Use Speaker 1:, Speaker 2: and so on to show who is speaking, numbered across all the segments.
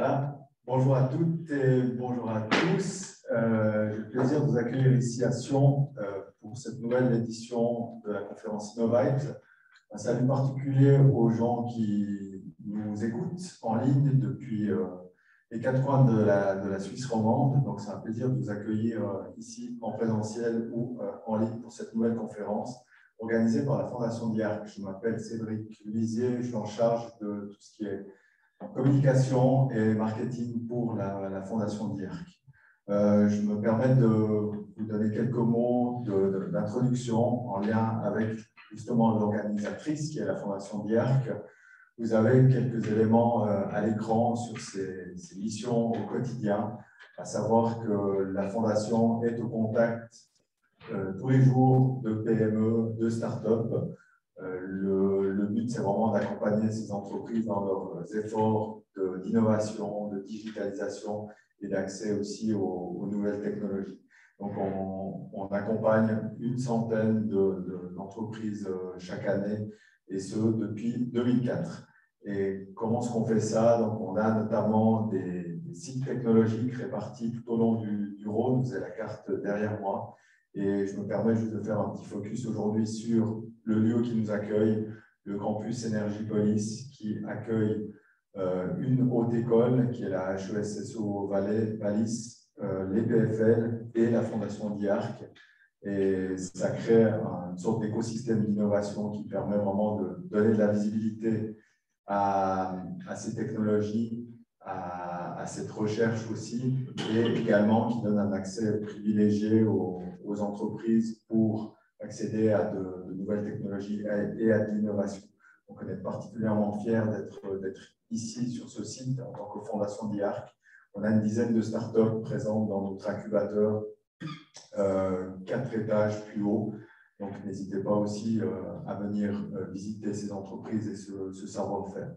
Speaker 1: Voilà. Bonjour à toutes et bonjour à tous. J'ai le plaisir de vous accueillir ici à Sion pour cette nouvelle édition de la conférence InnoVibes. Un salut particulier aux gens qui nous écoutent en ligne depuis les quatre coins de la Suisse romande. Donc, c'est un plaisir de vous accueillir ici en présentiel ou en ligne pour cette nouvelle conférence organisée par la Fondation DIARC. Je m'appelle Cédric Lisier, je suis en charge de tout ce qui est communication et marketing pour la Fondation DIARC. Je me permets de vous donner quelques mots d'introduction en lien avec justement l'organisatrice qui est la Fondation DIARC. Vous avez quelques éléments à l'écran sur ses missions au quotidien, à savoir que la Fondation est au contact tous les jours de PME, de start-up. Le but, c'est vraiment d'accompagner ces entreprises dans leurs efforts d'innovation, de digitalisation et d'accès aussi aux nouvelles technologies. Donc, on accompagne une centaine d'entreprises chaque année, et ce, depuis 2004. Et comment est-ce qu'on fait ça? Donc, on a notamment des sites technologiques répartis tout au long du Rhône. Vous avez la carte derrière moi. Et je me permets juste de faire un petit focus aujourd'hui sur le lieu qui nous accueille, le campus Énergie-Police, qui accueille une haute école, qui est la HESSO Valais, l'EPFL et la Fondation DIARC. Et ça crée une sorte d'écosystème d'innovation qui permet vraiment de donner de la visibilité à ces technologies, à cette recherche aussi, et également qui donne un accès privilégié aux entreprises pour accéder à de nouvelles technologies et à de l'innovation. Donc, on est particulièrement fiers d'être ici sur ce site en tant que Fondation DIARC. On a une dizaine de startups présentes dans notre incubateur, 4 étages plus haut. Donc, n'hésitez pas aussi à venir visiter ces entreprises et ce savoir-faire.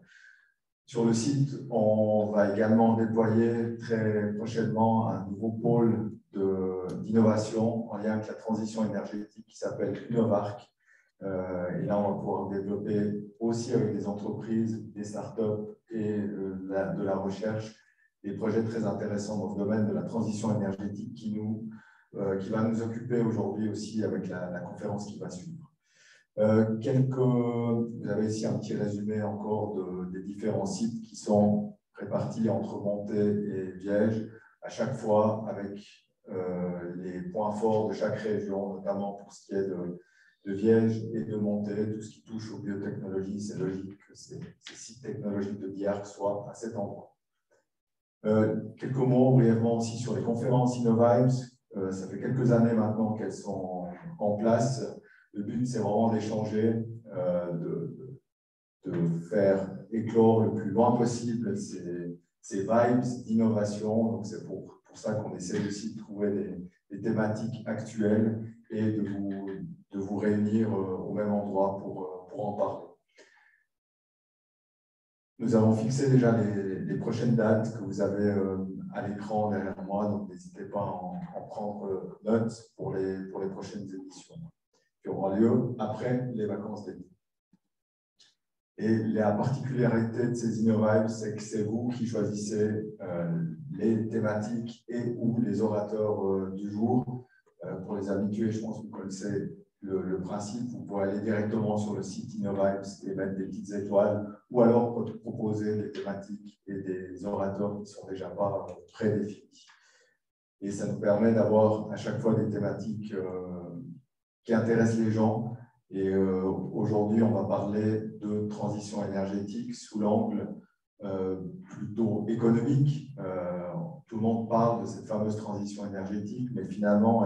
Speaker 1: Sur le site, on va également déployer très prochainement un nouveau pôle d'innovation en lien avec la transition énergétique qui s'appelle Innovarc. Et là, on va pouvoir développer aussi avec des entreprises, des startups et de la recherche des projets très intéressants dans le domaine de la transition énergétique qui va nous occuper aujourd'hui aussi avec la conférence qui va suivre. Vous avez ici un petit résumé encore des différents sites qui sont répartis entre Monté et Viège, à chaque fois avec les points forts de chaque région, notamment pour ce qui est de Viège et de Monté, tout ce qui touche aux biotechnologies. C'est logique que ces sites technologiques de DIARC soient à cet endroit. Quelques mots brièvement aussi sur les conférences InnoVibes. Ça fait quelques années maintenant qu'elles sont en place. Le but, c'est vraiment d'échanger, de faire éclore le plus loin possible ces vibes d'innovation. Donc, c'est pour ça qu'on essaie aussi de trouver des thématiques actuelles et de vous réunir au même endroit pour en parler. Nous avons fixé déjà les prochaines dates que vous avez à l'écran derrière moi, donc n'hésitez pas à en prendre note pour les prochaines éditions qui auront lieu après les vacances d'été. Et la particularité de ces InnoVibes, c'est que c'est vous qui choisissez les thématiques et ou les orateurs du jour. Pour les habitués, je pense que vous connaissez le principe. Vous pouvez aller directement sur le site InnoVibes et mettre des petites étoiles ou alors proposer des thématiques et des orateurs qui ne sont déjà pas prédéfinis. Et ça nous permet d'avoir à chaque fois des thématiques qui intéressent les gens. Et aujourd'hui, on va parler de transition énergétique sous l'angle plutôt économique. Tout le monde parle de cette fameuse transition énergétique, mais finalement,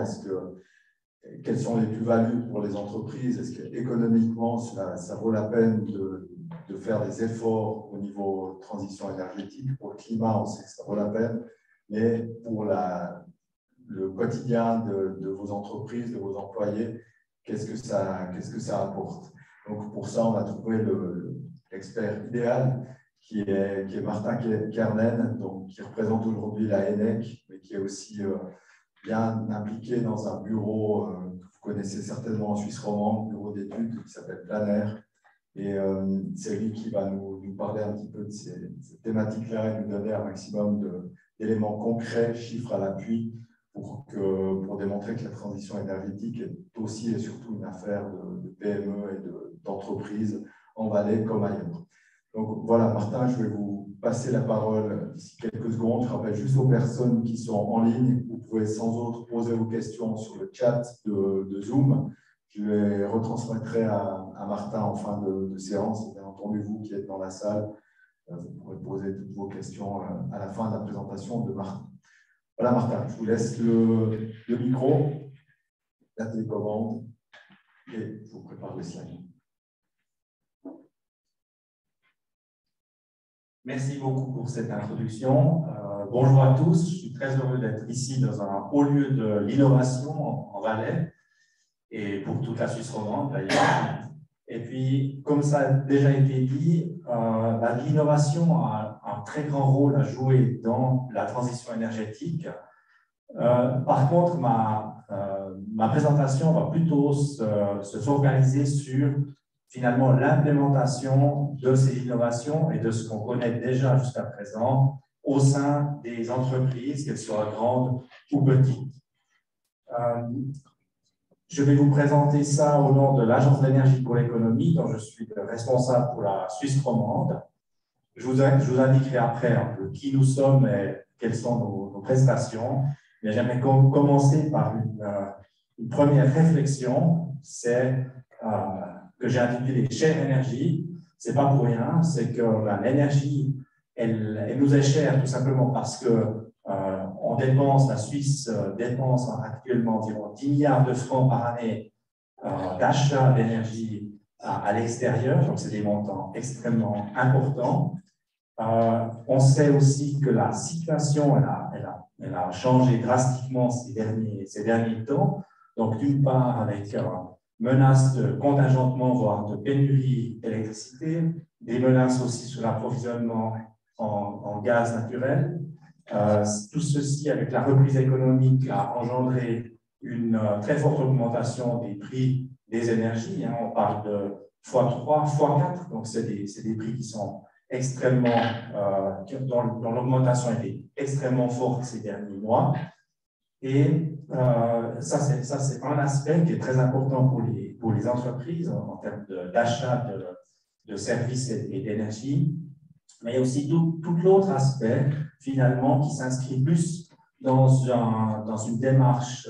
Speaker 1: quelles sont les plus-values pour les entreprises? Est-ce qu'économiquement, ça vaut la peine de faire des efforts au niveau transition énergétique? Pour le climat, on sait que ça vaut la peine, mais pour le quotidien de vos entreprises, de vos employés, qu'est-ce que ça apporte? Donc, pour ça, on a trouvé l'expert idéal qui est Martin Kernen, donc, qui représente aujourd'hui la ENEC, mais qui est aussi bien impliqué dans un bureau que vous connaissez certainement en Suisse romande, bureau d'études qui s'appelle Planer. Et c'est lui qui va nous parler un petit peu de ces thématiques-là et nous donner un maximum d'éléments concrets, chiffres à l'appui, pour démontrer que la transition énergétique est aussi et surtout une affaire de PME et d'entreprises en Valais comme ailleurs. Donc voilà, Martin, je vais vous passer la parole d'ici quelques secondes. Je rappelle juste aux personnes qui sont en ligne, vous pouvez sans autre poser vos questions sur le chat de Zoom. Je les retransmettrai à Martin en fin de séance. Bien entendu, vous qui êtes dans la salle, vous pourrez poser toutes vos questions à la fin de la présentation de Martin. Voilà, Martin, je vous laisse le micro, la télécommande et je vous prépare les slides.
Speaker 2: Merci beaucoup pour cette introduction. Bonjour à tous, je suis très heureux d'être ici dans un haut lieu de l'innovation en Valais et pour toute la Suisse romande d'ailleurs. Et puis, comme ça a déjà été dit, l'innovation a un très grand rôle à jouer dans la transition énergétique. Par contre, ma présentation va plutôt se focaliser sur finalement l'implémentation de ces innovations et de ce qu'on connaît déjà jusqu'à présent au sein des entreprises, qu'elles soient grandes ou petites. Je vais vous présenter ça au nom de l'Agence d'énergie pour l'économie, dont je suis responsable pour la Suisse romande. Je vous indiquerai après un peu qui nous sommes et quelles sont nos prestations. Mais j'aimerais commencer par une première réflexion, c'est que j'ai intitulé Chère énergie. Ce n'est pas pour rien, c'est que l'énergie, elle nous est chère tout simplement parce que la Suisse dépense actuellement environ 10 milliards de francs par année d'achat d'énergie à l'extérieur, donc c'est des montants extrêmement importants. On sait aussi que la situation elle a changé drastiquement ces derniers temps. Donc, d'une part, avec menaces de contingentement, voire de pénurie d'électricité, des menaces aussi sur l'approvisionnement en gaz naturel. Tout ceci, avec la reprise économique, a engendré une très forte augmentation des prix des énergies. On parle de x3, x4, donc c'est des prix qui sont extrêmement, dont l'augmentation était extrêmement forte ces derniers mois. Et ça, c'est un aspect qui est très important pour les entreprises en termes d'achat de services et d'énergie. Mais il y a aussi tout l'autre aspect, finalement, qui s'inscrit plus dans une démarche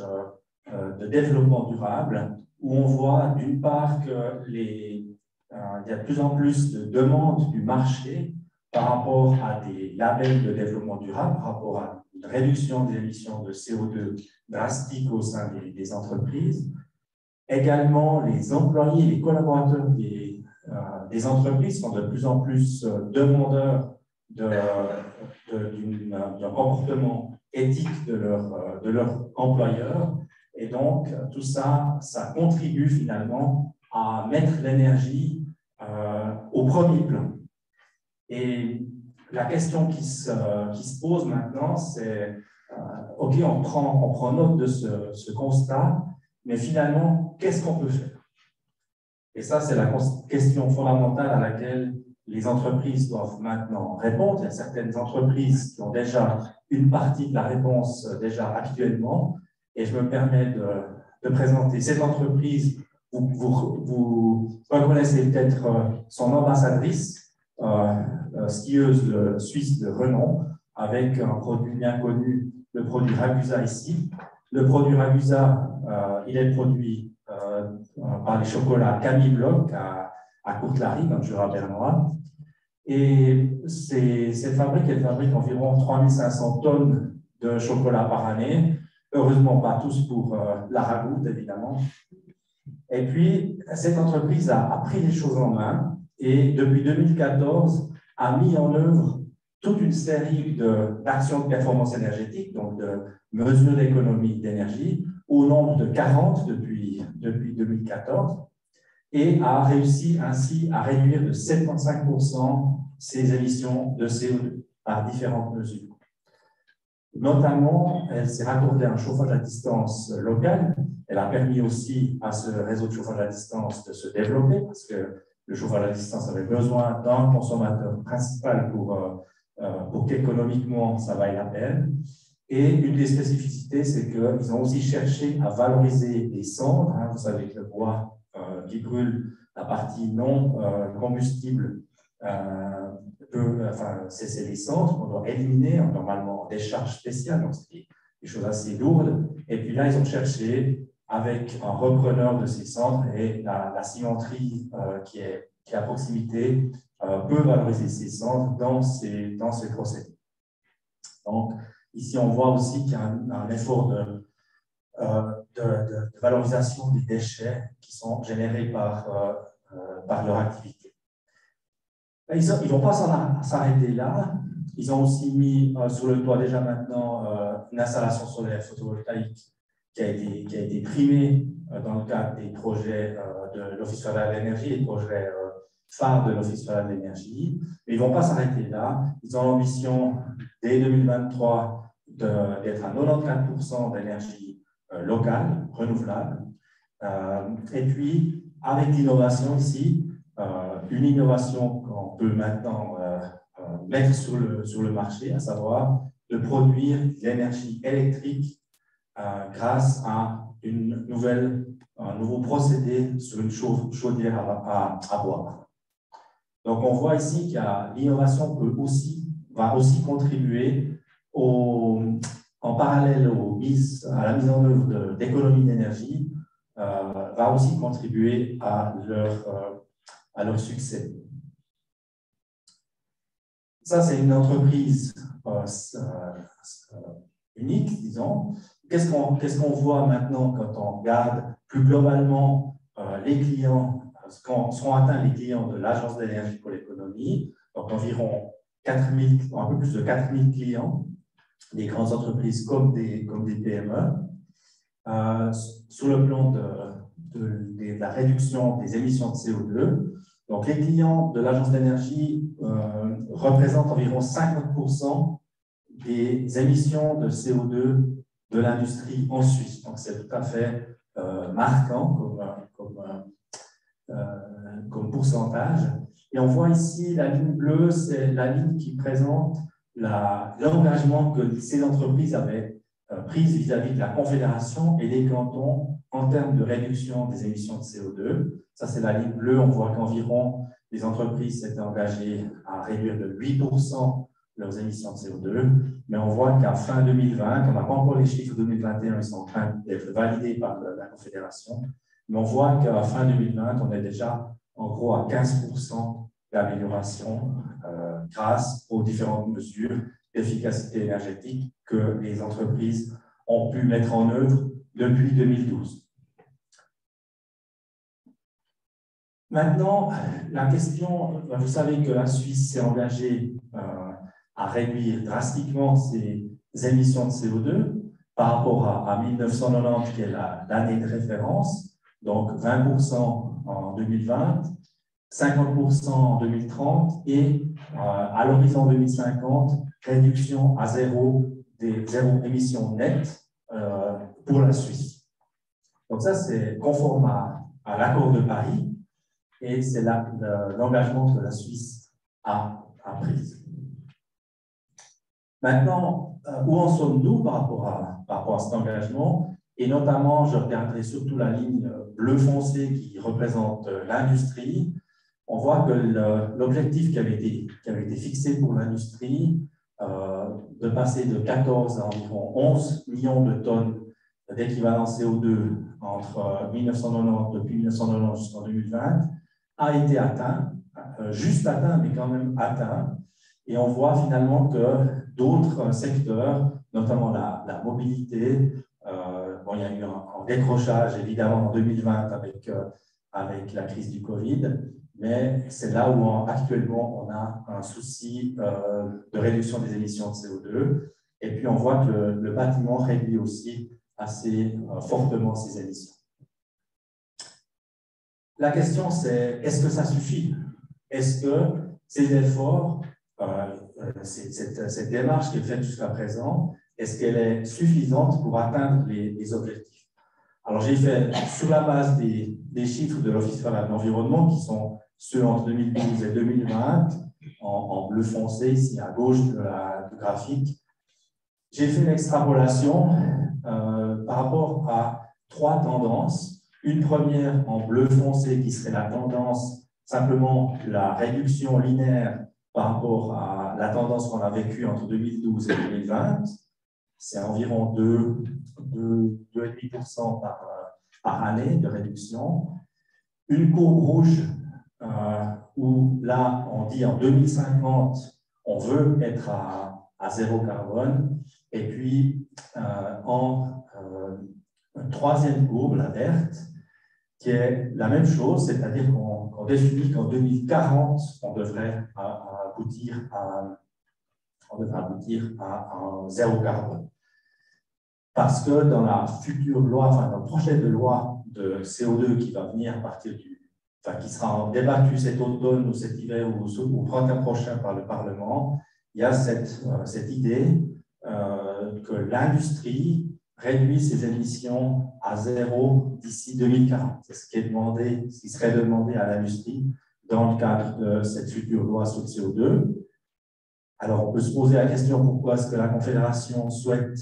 Speaker 2: de développement durable, où on voit d'une part que il y a de plus en plus de demandes du marché par rapport à des labels de développement durable, par rapport à une réduction des émissions de CO2 drastique au sein des entreprises. Également, les employés, les collaborateurs des entreprises sont de plus en plus demandeurs d'un comportement éthique de leur employeur. Et donc, tout ça, ça contribue finalement à mettre l'énergie au premier plan. Et la question qui se pose maintenant, c'est OK, on prend note de ce constat, mais finalement, qu'est-ce qu'on peut faire? Et ça, c'est la question fondamentale à laquelle les entreprises doivent maintenant répondre. Il y a certaines entreprises qui ont déjà une partie de la réponse déjà actuellement, et je me permets de présenter cette entreprise. Vous reconnaissez peut-être son ambassadrice, skieuse suisse de renom, avec un produit bien connu, le produit Ragusa ici. Le produit Ragusa, il est produit par les chocolats Camille Bloch à Courtelary, dans le Jura bernois. Et cette fabrique, elle fabrique environ 3500 tonnes de chocolat par année. Heureusement, pas tous pour la ragoût, évidemment. Et puis, cette entreprise a pris les choses en main et depuis 2014 a mis en œuvre toute une série d'actions de performance énergétique, donc de mesures d'économie d'énergie, au nombre de 40 depuis 2014, et a réussi ainsi à réduire de 75% ses émissions de CO2 par différentes mesures. Notamment, elle s'est raccordée à un chauffage à distance local. Elle a permis aussi à ce réseau de chauffage à distance de se développer parce que le chauffage à distance avait besoin d'un consommateur principal pour qu'économiquement ça vaille la peine. Et une des spécificités, c'est qu'ils ont aussi cherché à valoriser les cendres. Hein, vous savez que le bois qui brûle, la partie non combustible, c'est les cendres qu'on doit éliminer, normalement des charges spéciales, donc c'est des choses assez lourdes. Et puis là, ils ont cherché avec un repreneur de ces cendres et la cimenterie qui est à proximité peut valoriser ces cendres dans ces procédés. Donc, ici, on voit aussi qu'il y a un effort de valorisation des déchets qui sont générés par leur activité. Ils ne vont pas s'arrêter là. Ils ont aussi mis sur le toit déjà maintenant une installation solaire photovoltaïque qui a été primée dans le cadre des projets de l'Office fédéral de l'énergie, les projets phares de l'Office fédéral de l'énergie. Mais ils ne vont pas s'arrêter là. Ils ont l'ambition, dès 2023, d'être à 94% d'énergie locale, renouvelable. Et puis, avec l'innovation ici, une innovation qu'on peut maintenant mettre sur le marché, à savoir de produire de l'énergie électrique grâce à un nouveau procédé sur une chaudière à bois. Donc, on voit ici que l'innovation va aussi contribuer en parallèle à la mise en œuvre d'économies d'énergie, va aussi contribuer à leur succès. Ça, c'est une entreprise unique, disons. Qu'est-ce qu'on voit maintenant quand on regarde plus globalement les clients, quand seront atteints les clients de l'Agence de l'énergie pour l'économie, donc environ 4000, un peu plus de 4000 clients, des grandes entreprises comme des PME, sur le plan de la réduction des émissions de CO2. Donc, les clients de l'Agence d'énergie représentent environ 50% des émissions de CO2 de l'industrie en Suisse. Donc, c'est tout à fait marquant comme pourcentage. Et on voit ici la ligne bleue, c'est la ligne qui présente l'engagement que ces entreprises avaient pris vis-à-vis de la Confédération et des cantons en termes de réduction des émissions de CO2. Ça, c'est la ligne bleue. On voit qu'environ les entreprises s'étaient engagées à réduire de 8% leurs émissions de CO2, mais on voit qu'à fin 2020, on n'a pas encore les chiffres 2021, ils sont en train d'être validés par la Confédération, mais on voit qu'à fin 2020, on est déjà en gros à 15% d'amélioration grâce aux différentes mesures d'efficacité énergétique que les entreprises ont pu mettre en œuvre depuis 2012. Maintenant, la question, vous savez que la Suisse s'est engagée à réduire drastiquement ses émissions de CO2 par rapport à 1990, qui est l'année de référence, donc 20% en 2020, 50% en 2030 et à l'horizon 2050, réduction à zéro émissions nettes pour la Suisse. Donc ça, c'est conforme à l'accord de Paris et c'est l'engagement que la Suisse a pris. Maintenant, où en sommes-nous par rapport à cet engagement? Et notamment, je regarderai surtout la ligne bleu foncé qui représente l'industrie. On voit que l'objectif qui avait été fixé pour l'industrie, de passer de 14 à environ 11 millions de tonnes d'équivalent CO2 depuis 1990 jusqu'en 2020, a été atteint, juste atteint, mais quand même atteint. Et on voit finalement que d'autres secteurs, notamment la mobilité, il y a eu un décrochage évidemment en 2020 avec la crise du Covid, mais c'est là où actuellement on a un souci de réduction des émissions de CO2. Et puis on voit que le bâtiment réduit aussi assez fortement ses émissions. La question c'est, est-ce que ça suffit? Est-ce que ces efforts, cette démarche qui est faite jusqu'à présent, est-ce qu'elle est suffisante pour atteindre les objectifs? Alors j'ai fait sur la base des chiffres de l'Office fédéral de l'environnement qui sont ceux entre 2012 et 2020, en bleu foncé, ici à gauche du graphique. J'ai fait l'extrapolation par rapport à trois tendances. Une première en bleu foncé qui serait la tendance, simplement la réduction linéaire par rapport à la tendance qu'on a vécue entre 2012 et 2020. C'est environ 2,5% par année de réduction. Une courbe rouge où là, on dit en 2050, on veut être à zéro carbone. Et puis, une troisième courbe, la verte, qui est la même chose, c'est-à-dire qu'on définit qu'en 2040, on devrait aboutir à un zéro carbone. Parce que dans la future loi, enfin dans le projet de loi de CO2 qui va venir à partir qui sera débattu cet automne ou cet hiver ou au printemps prochain par le Parlement, il y a cette idée que l'industrie réduit ses émissions à zéro d'ici 2040. C'est ce qui serait demandé à l'industrie dans le cadre de cette future loi sur le CO2. Alors, on peut se poser la question pourquoi est-ce que la Confédération souhaite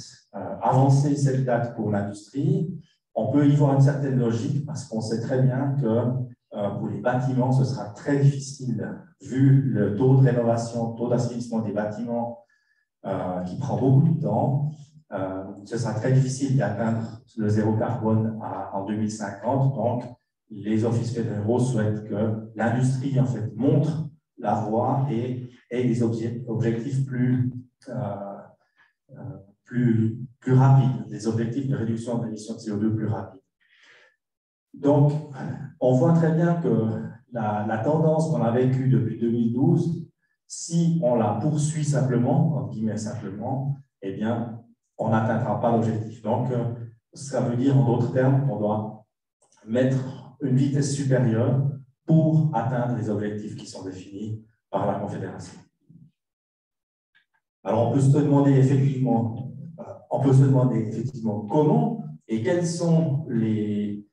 Speaker 2: avancer cette date pour l'industrie. On peut y voir une certaine logique parce qu'on sait très bien que pour les bâtiments, ce sera très difficile, vu le taux de rénovation, le taux d'assainissement des bâtiments qui prend beaucoup de temps. Ce sera très difficile d'atteindre le zéro carbone en 2050. Donc, les offices fédéraux souhaitent que l'industrie en fait montre la voie et des objectifs plus rapides, des objectifs de réduction d'émissions de CO2 plus rapides. Donc, on voit très bien que la tendance qu'on a vécue depuis 2012, si on la poursuit simplement, entre guillemets simplement, eh bien, on n'atteindra pas l'objectif. Donc, ça veut dire, en d'autres termes, qu'on doit mettre une vitesse supérieure pour atteindre les objectifs qui sont définis par la Confédération. Alors, on peut se demander effectivement comment et quelles sont les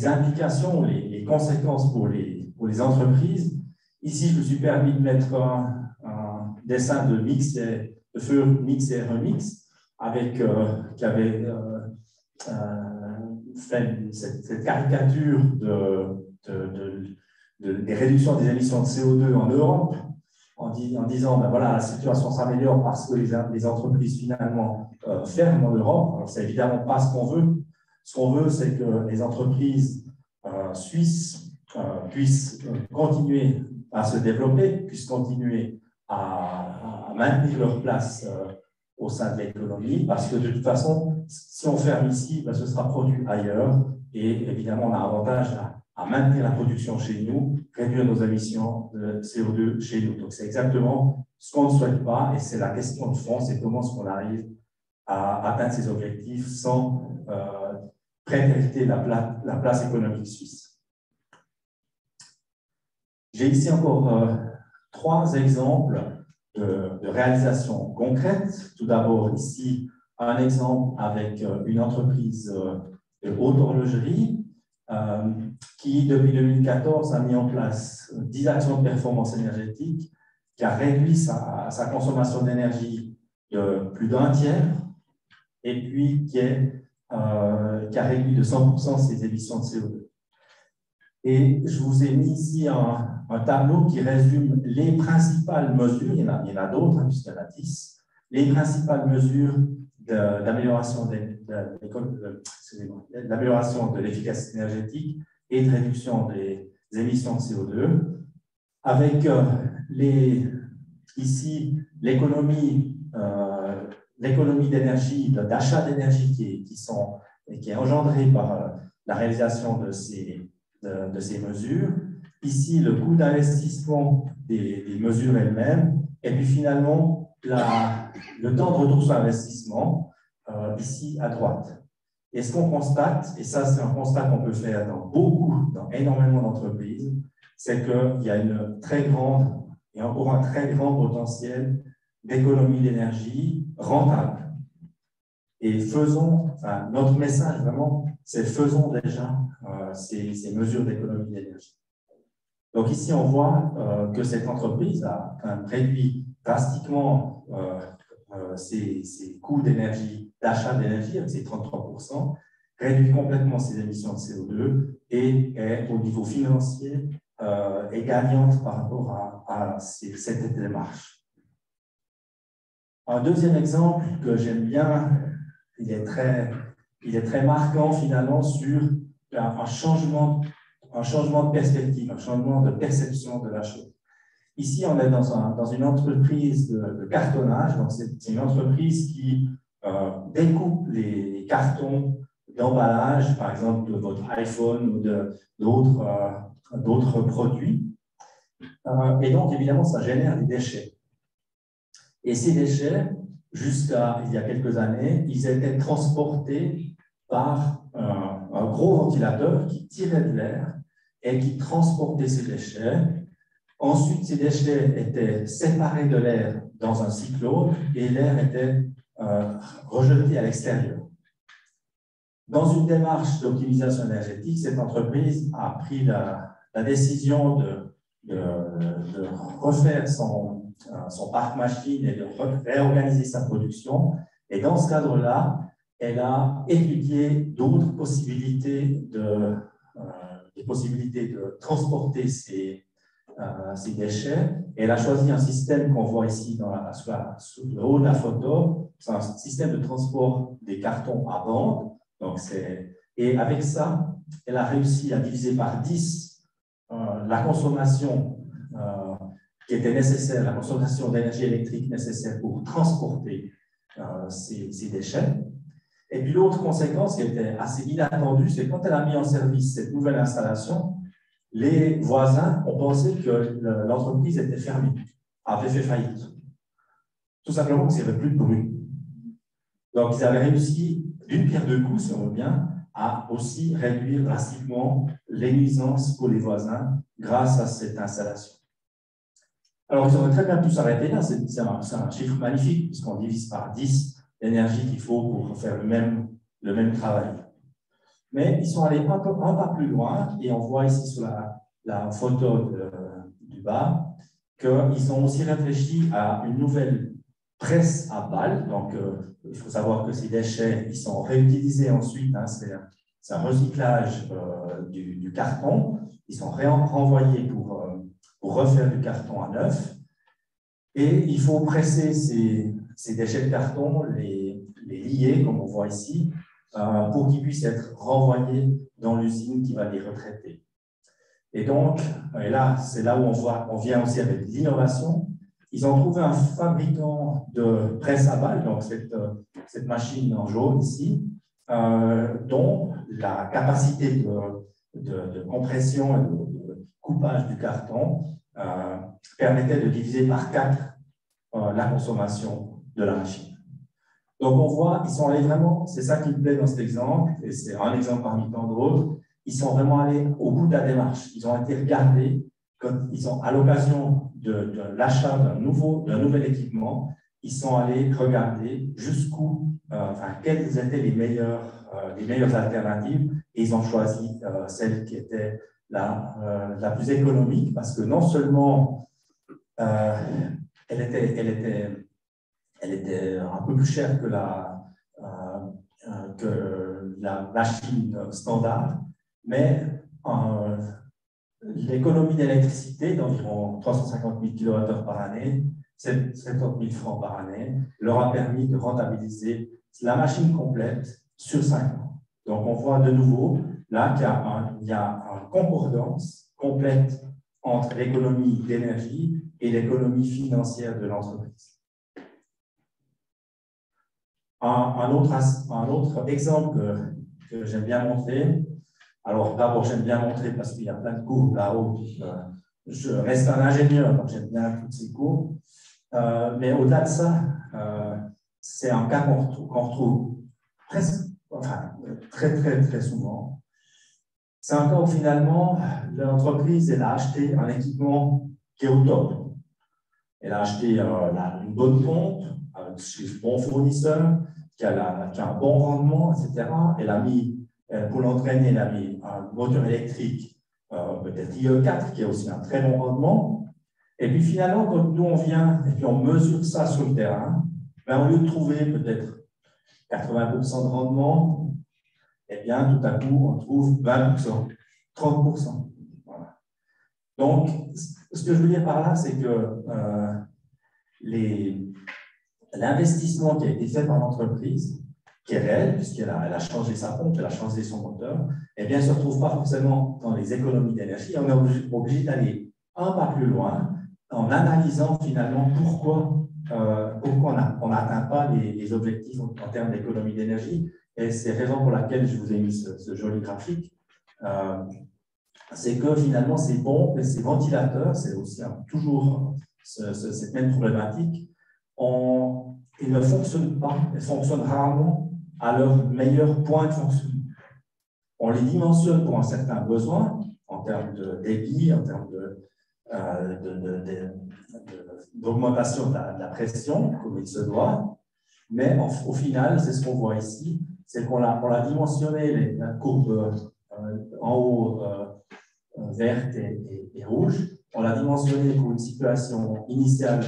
Speaker 2: implications, les conséquences pour les entreprises. Ici, je me suis permis de mettre un dessin de feu mix et remix, qui avait fait cette caricature des réductions des émissions de CO2 en Europe, en disant, ben voilà, la situation s'améliore parce que les entreprises finalement ferment en Europe. Alors, c'est évidemment pas ce qu'on veut. Ce qu'on veut, c'est que les entreprises suisses puissent continuer à se développer, puissent continuer à maintenir leur place au sein de l'économie, parce que de toute façon, si on ferme ici, ben, ce sera produit ailleurs, et évidemment, on a avantage à maintenir la production chez nous, réduire nos émissions de CO2 chez nous. Donc, c'est exactement ce qu'on ne souhaite pas, et c'est la question de fond, c'est comment est-ce qu'on arrive à atteindre ces objectifs sans précarité la place économique suisse. J'ai ici encore trois exemples de réalisations concrètes. Tout d'abord, ici, un exemple avec une entreprise de haute horlogerie qui, depuis 2014, a mis en place 10 actions de performance énergétique, qui a réduit sa consommation d'énergie de plus d'un tiers, et puis qui a réduit de 100% ses émissions de CO2. Et je vous ai mis ici un tableau qui résume les principales mesures, il y en a d'autres, puisqu'il y en a 10, les principales mesures d'amélioration de l'efficacité énergétique et de réduction des émissions de CO2, avec ici l'économie d'énergie, d'achat d'énergie qui est engendrée par la réalisation de ces mesures. Ici, le coût d'investissement des mesures elles-mêmes, et puis finalement, le temps de retour sur investissement, ici à droite. Et ce qu'on constate, et ça c'est un constat qu'on peut faire dans énormément d'entreprises, c'est qu'il y a une très grande, et encore un très grand potentiel d'économie d'énergie rentable. Et notre message vraiment, c'est faisons déjà ces mesures d'économie d'énergie. Donc ici, on voit que cette entreprise a réduit drastiquement ses coûts d'énergie, d'achat d'énergie avec ses 33%, réduit complètement ses émissions de CO2 et est au niveau financier est gagnante par rapport à cette démarche. Un deuxième exemple que j'aime bien, il est très marquant finalement sur un changement de perspective, un changement de perception de la chose. Ici, on est dans une entreprise de cartonnage, donc c'est une entreprise qui découpe les cartons d'emballage, par exemple de votre iPhone ou d'autres produits. Et donc, évidemment, ça génère des déchets. Et ces déchets, jusqu'à il y a quelques années, ils étaient transportés par un gros ventilateur qui tirait de l'air et qui transportait ces déchets. Ensuite, ces déchets étaient séparés de l'air dans un cyclone et l'air était rejeté à l'extérieur. Dans une démarche d'optimisation énergétique, cette entreprise a pris la décision de refaire son parc machine et de réorganiser sa production. Et dans ce cadre-là, elle a étudié d'autres possibilités de transporter ces déchets. Et elle a choisi un système qu'on voit ici sur le haut de la photo. C'est un système de transport des cartons à bande. Et avec ça, elle a réussi à diviser par 10 la consommation qui était nécessaire, la consommation d'énergie électrique nécessaire pour transporter ces déchets. Et puis l'autre conséquence qui était assez inattendue, c'est quand elle a mis en service cette nouvelle installation, les voisins ont pensé que l'entreprise était fermée, avait fait faillite. Tout simplement parce qu'il n'y avait plus de bruit. Donc ils avaient réussi, d'une pierre deux coups, si on veut bien, à aussi réduire drastiquement les nuisances pour les voisins grâce à cette installation. Alors, ils auraient très bien pu s'arrêter là, c'est un chiffre magnifique, puisqu'on divise par 10 l'énergie qu'il faut pour faire le même travail. Mais ils sont allés un pas plus loin, et on voit ici sur la photo du bas qu'ils ont aussi réfléchi à une nouvelle presse à balles. Donc, il faut savoir que ces déchets ils sont réutilisés ensuite, hein, c'est un recyclage du carton. Ils sont renvoyés pour refaire du carton à neuf. Et il faut presser ces déchets de carton, les lier, comme on voit ici, pour qu'ils puissent être renvoyés dans l'usine qui va les retraiter. Et donc, et là, c'est là où on vient aussi avec l'innovation. Ils ont trouvé un fabricant de presse à balles, donc cette machine en jaune ici, dont la capacité de compression et de coupage du carton permettait de diviser par 4 la consommation de la machine. Donc on voit, ils sont allés vraiment, c'est ça qui me plaît dans cet exemple, et c'est un exemple parmi tant d'autres, ils sont vraiment allés au bout de la démarche. Ils ont été regardés, quand ils ont, à l'occasion de l'achat d'un nouvel équipement, ils sont allés regarder quelles étaient les meilleures alternatives, et ils ont choisi celle qui était la plus économique, parce que non seulement elle était un peu plus chère que la machine standard, mais l'économie d'électricité d'environ 350 000 kWh par année, 70 000 francs par année, leur a permis de rentabiliser la machine complète sur 5 ans. Donc on voit de nouveau là qu'il y a une concordance complète entre l'économie d'énergie et l'économie financière de l'entreprise. Un autre exemple que j'aime bien montrer, alors d'abord j'aime bien montrer parce qu'il y a plein de courbes là-haut, je reste un ingénieur, donc j'aime bien toutes ces courbes, mais au-delà de ça, c'est un cas qu'on retrouve très souvent. C'est un cas où finalement l'entreprise elle a acheté un équipement qui est au top. Elle a acheté une bonne pompe chez le bon fournisseur qui a un bon rendement, etc. Elle a mis, pour l'entraîner, elle a mis un moteur électrique peut-être IE4 qui a aussi un très bon rendement. Et puis finalement, quand nous on vient et puis on mesure ça sur le terrain, ben, au lieu de trouver peut-être 80% de rendement, eh bien tout à coup on trouve 20%, 30%. Voilà. Donc, ce que je veux dire par là, c'est que l'investissement qui a été fait par l'entreprise, qui est réel, puisqu'elle a changé sa pompe, elle a changé son moteur, eh bien, ne se retrouve pas forcément dans les économies d'énergie. On est obligé d'aller un pas plus loin en analysant finalement pourquoi on n'atteint pas les objectifs en termes d'économie d'énergie. Et c'est la raison pour laquelle je vous ai mis ce joli graphique. C'est que finalement, ces pompes et ces ventilateurs, c'est aussi toujours cette même problématique, ils ne fonctionnent pas, ils fonctionnent rarement à leur meilleur point de fonctionnement. On les dimensionne pour un certain besoin, en termes de débit, en termes d'augmentation de la pression, comme il se doit, mais au final, c'est ce qu'on voit ici, c'est qu'on a dimensionné la courbe en haut verte et rouge, on l'a dimensionné pour une situation initiale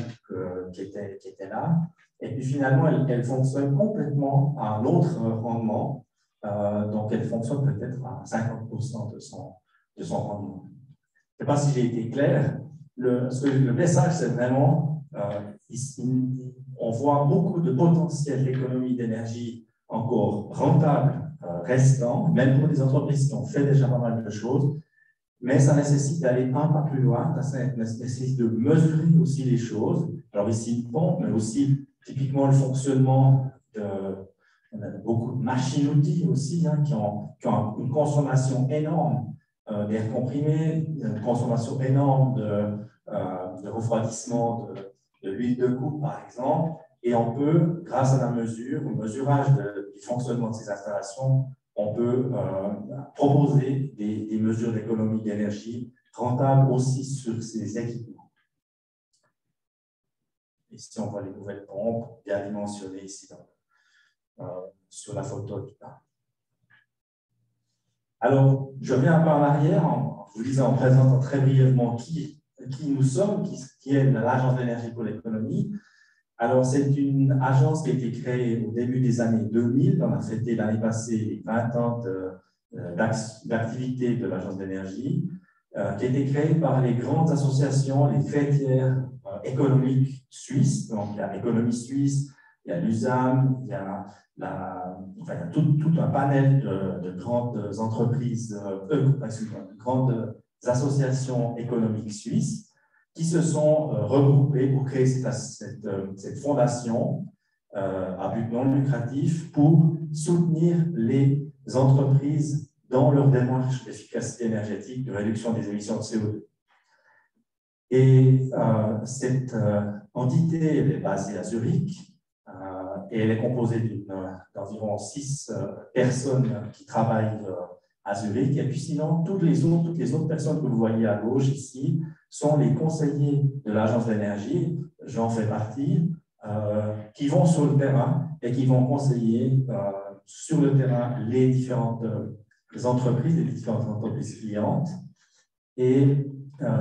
Speaker 2: qui était là, et puis finalement, elle fonctionne complètement à un autre rendement, donc elle fonctionne peut-être à 50% de son rendement. Je ne sais pas si j'ai été clair. Le message, c'est vraiment, on voit beaucoup de potentiel d'économie d'énergie encore rentable, restant, même pour des entreprises qui ont fait déjà pas mal de choses, mais ça nécessite d'aller un pas plus loin, ça nécessite de mesurer aussi les choses. Alors ici, une pompe, mais aussi typiquement le fonctionnement on a beaucoup de machines-outils aussi qui ont une consommation énorme d'air comprimé, une consommation énorme de refroidissement de l'huile de coupe, par exemple, et on peut, grâce à la mesure, au mesurage du fonctionnement de ces installations, on peut proposer des mesures d'économie d'énergie rentables aussi sur ces équipements. Ici, on voit les nouvelles pompes bien dimensionnées ici sur la photo qui part. Alors, je reviens un peu en arrière en vous disant, en présentant très brièvement qui nous sommes, qui est l'Agence d'énergie pour l'économie. Alors, c'est une agence qui a été créée au début des années 2000. On a fêté l'année passée les 20 ans d'activité de l'Agence d'énergie, qui a été créée par les grandes associations, les faîtières économiques suisses. Donc, il y a l'Économie suisse, il y a l'USAM, il y a tout un panel de grandes entreprises, de grandes associations économiques suisses qui se sont regroupées pour créer cette fondation à but non lucratif pour soutenir les entreprises dans leur démarche d'efficacité énergétique, de réduction des émissions de CO2. Et cette entité elle est basée à Zurich et elle est composée d'environ 6 personnes qui travaillent à Zurich. Et puis sinon, toutes les autres personnes que vous voyez à gauche ici sont les conseillers de l'Agence d'énergie, j'en fais partie, qui vont sur le terrain et qui vont conseiller sur le terrain les différentes entreprises, les différentes entreprises clientes. Et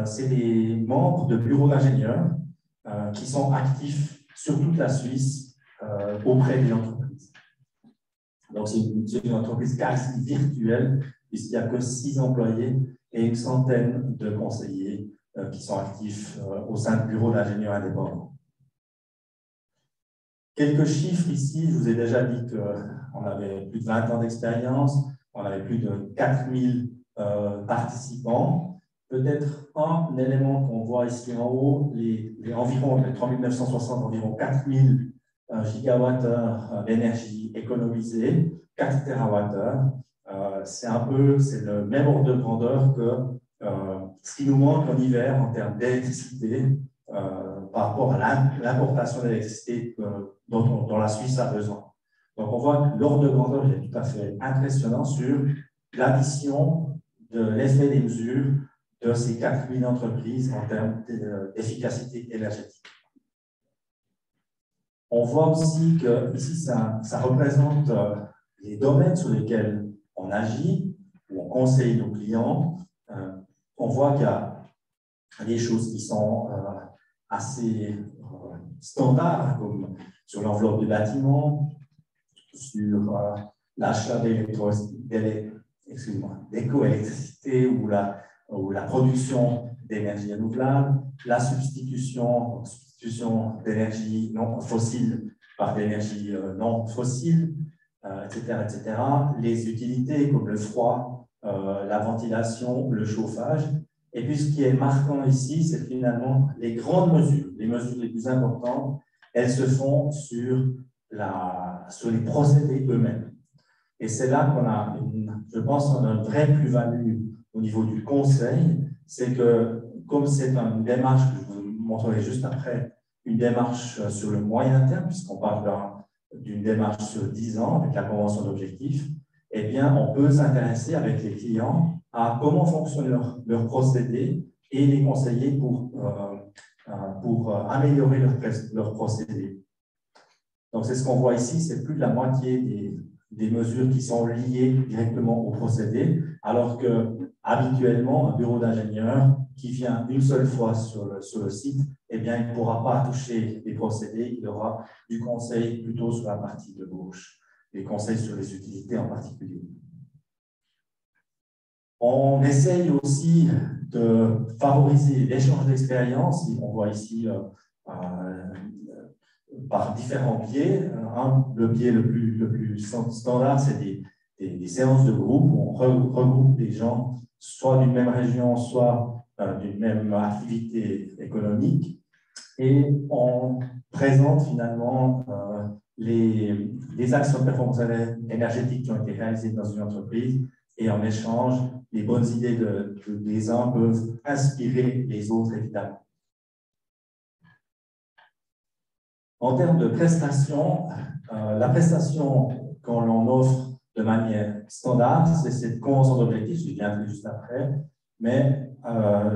Speaker 2: c'est des membres de bureaux d'ingénieurs qui sont actifs sur toute la Suisse auprès des entreprises. Donc, c'est une entreprise quasi virtuelle, puisqu'il n'y a que 6 employés et une centaine de conseillers qui sont actifs au sein de bureaux d'ingénieurs indépendants. Quelques chiffres ici, je vous ai déjà dit qu'on avait plus de 20 ans d'expérience, on avait plus de 4000 participants. Peut-être un élément qu'on voit ici en haut, les 3960, environ 4000 gigawattheures d'énergie économisée, 4 TWh. C'est le même ordre de grandeur que ce qui nous manque en hiver en termes d'électricité par rapport à l'importation d'électricité dont la Suisse a besoin. Donc on voit que l'ordre de grandeur est tout à fait impressionnant sur l'addition de l'effet des mesures de ces 4000 entreprises en termes d'efficacité énergétique. On voit aussi que ici, ça représente les domaines sur lesquels on agit, où on conseille nos clients. on voit qu'il y a des choses qui sont assez standards, comme sur l'enveloppe du bâtiment, sur l'achat d'éco-électricité ou la production d'énergie renouvelable, la substitution d'énergie non fossile par d'énergie non fossile, etc., etc. Les utilités comme le froid, la ventilation, le chauffage. Et puis ce qui est marquant ici, c'est finalement les grandes mesures, les mesures les plus importantes, elles se font sur les procédés eux-mêmes. Et c'est là qu'on a, je pense, on a une vraie plus-value au niveau du conseil, c'est que comme c'est une démarche que je vous montrerai juste après, une démarche sur le moyen terme, puisqu'on parle d'une démarche sur 10 ans avec la convention d'objectifs, eh bien, on peut s'intéresser avec les clients à comment fonctionne leur procédé et les conseiller pour améliorer leur procédé. Donc, c'est ce qu'on voit ici, c'est plus de la moitié des mesures qui sont liées directement au procédé, alors que habituellement, un bureau d'ingénieur qui vient une seule fois sur le site, eh bien, il ne pourra pas toucher les procédés, il aura du conseil plutôt sur la partie de gauche, des conseils sur les utilités en particulier. On essaye aussi de favoriser l'échange d'expériences. On voit ici par différents biais. Le biais le plus standard, c'est des séances de groupe où on regroupe des gens soit d'une même région, soit d'une même activité économique. Et on présente finalement les actions de performance énergétique qui ont été réalisées dans une entreprise, et en échange, les bonnes idées des uns peuvent inspirer les autres, évidemment. En termes de prestations, la prestation qu'on l'on offre de manière standard, c'est cette convention d'objectifs, je viendrai juste après, mais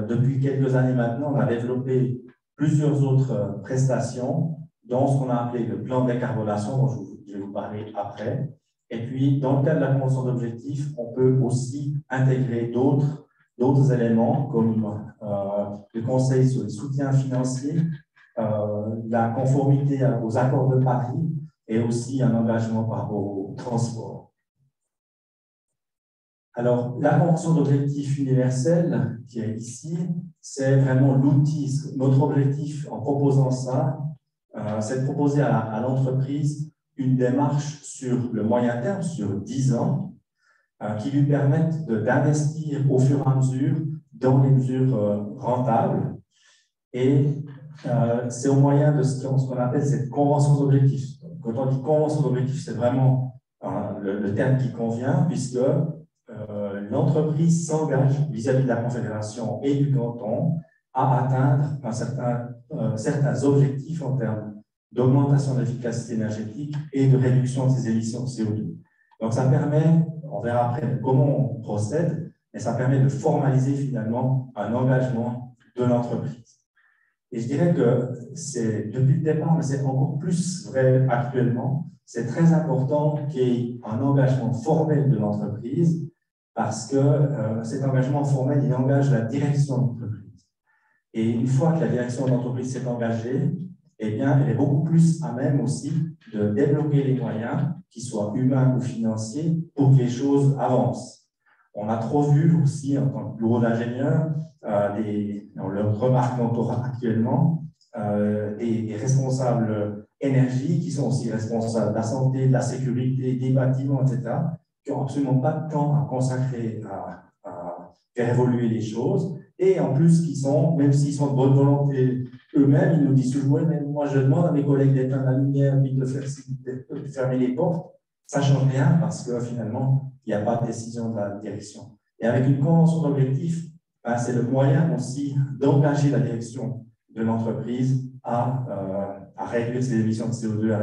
Speaker 2: depuis quelques années maintenant, on a développé plusieurs autres prestations, dont ce qu'on a appelé le plan de décarbonation, dont je vais vous parler après. Et puis, dans le cadre de la convention d'objectifs, on peut aussi intégrer d'autres éléments, comme le conseil sur les soutiens financiers, la conformité aux accords de Paris et aussi un engagement par rapport au transport. Alors, la convention d'objectifs universels qui est ici, c'est vraiment l'outil. Notre objectif en proposant ça, c'est de proposer à l'entreprise une démarche sur le moyen terme, sur 10 ans, qui lui permette d'investir au fur et à mesure dans les mesures rentables. Et c'est au moyen de ce qu'on appelle cette convention d'objectifs. Quand on dit convention d'objectifs, c'est vraiment le terme qui convient, puisque l'entreprise s'engage vis-à-vis de la Confédération et du canton à atteindre certains objectifs en termes d'augmentation de l'efficacité énergétique et de réduction de ses émissions de CO2. Donc, ça permet, on verra après comment on procède, mais ça permet de formaliser finalement un engagement de l'entreprise. Et je dirais que c'est depuis le départ, mais c'est encore plus vrai actuellement, c'est très important qu'il y ait un engagement formel de l'entreprise, parce que cet engagement formel, il engage la direction de l'entreprise. Et une fois que la direction de l'entreprise s'est engagée, eh bien, elle est beaucoup plus à même aussi de débloquer les moyens, qu'ils soient humains ou financiers, pour que les choses avancent. On a trop vu aussi, en tant que bureau d'ingénieur, on le remarque encore actuellement, des responsables énergie qui sont aussi responsables de la santé, de la sécurité, des bâtiments, etc., qui n'ont absolument pas de temps à consacrer à faire évoluer les choses, et en plus qui sont, même s'ils sont de bonne volonté eux-mêmes, ils nous disent toujours, ouais, mais moi je demande à mes collègues d'éteindre la lumière, puis de fermer les portes, ça ne change rien parce que finalement, il n'y a pas de décision de la direction. Et avec une convention d'objectifs, ben, c'est le moyen aussi d'engager la direction de l'entreprise à réduire ses émissions de CO2,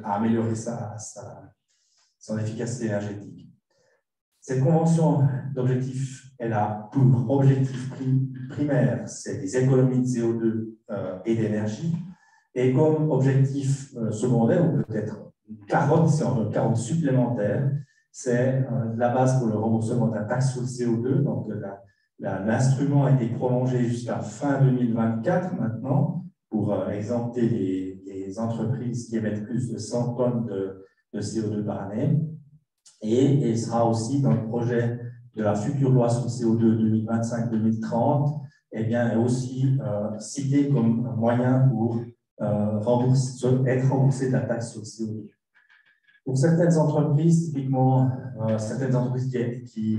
Speaker 2: à améliorer son efficacité énergétique. Cette convention d'objectifs, elle a pour objectif primaire, c'est des économies de CO2 et d'énergie. Et comme objectif secondaire, ou peut-être carotte, c'est une carotte supplémentaire. C'est la base pour le remboursement de la taxe sur le CO2. Donc, l'instrument a été prolongé jusqu'à fin 2024 maintenant pour exempter les entreprises qui émettent plus de 100 tonnes de CO2 par année. Et il sera aussi dans le projet de la future loi sur le CO2 2025-2030, eh bien, aussi cité comme moyen pour être remboursé de la taxe sur le CO2. Pour certaines entreprises, typiquement certaines entreprises qui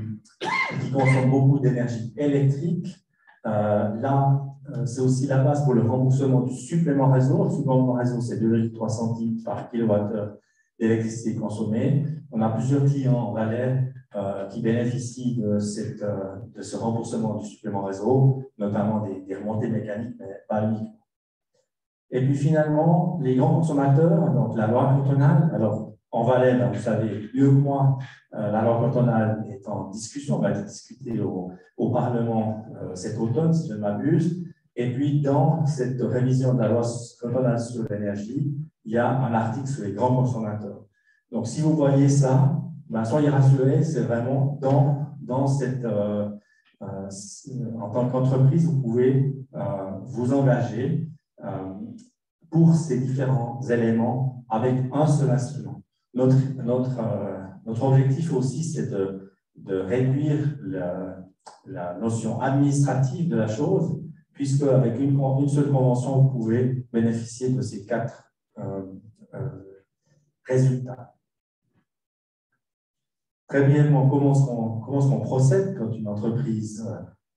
Speaker 2: consomment beaucoup d'énergie électrique, là, c'est aussi la base pour le remboursement du supplément réseau. Le supplément réseau, c'est 2,3 centimes par kilowattheure d'électricité consommée. On a plusieurs clients en Valais qui bénéficient de ce remboursement du supplément réseau, notamment des remontées mécaniques, mais pas uniquement. Et puis finalement, les grands consommateurs, donc la loi cantonale, alors en Valais, vous savez mieux que moi, la loi cantonale est en discussion, va être discutée au Parlement cet automne, si je ne m'abuse. Et puis dans cette révision de la loi cantonale sur l'énergie, il y a un article sur les grands consommateurs. Donc si vous voyez ça, ben, soyez rassurés, c'est vraiment dans cette... en tant qu'entreprise, vous pouvez vous engager pour ces différents éléments avec un seul instrument. Notre objectif aussi, c'est de réduire la notion administrative de la chose, puisque avec une seule convention, vous pouvez bénéficier de ces 4 résultats. Très brièvement, comment est-ce qu'on procède quand une entreprise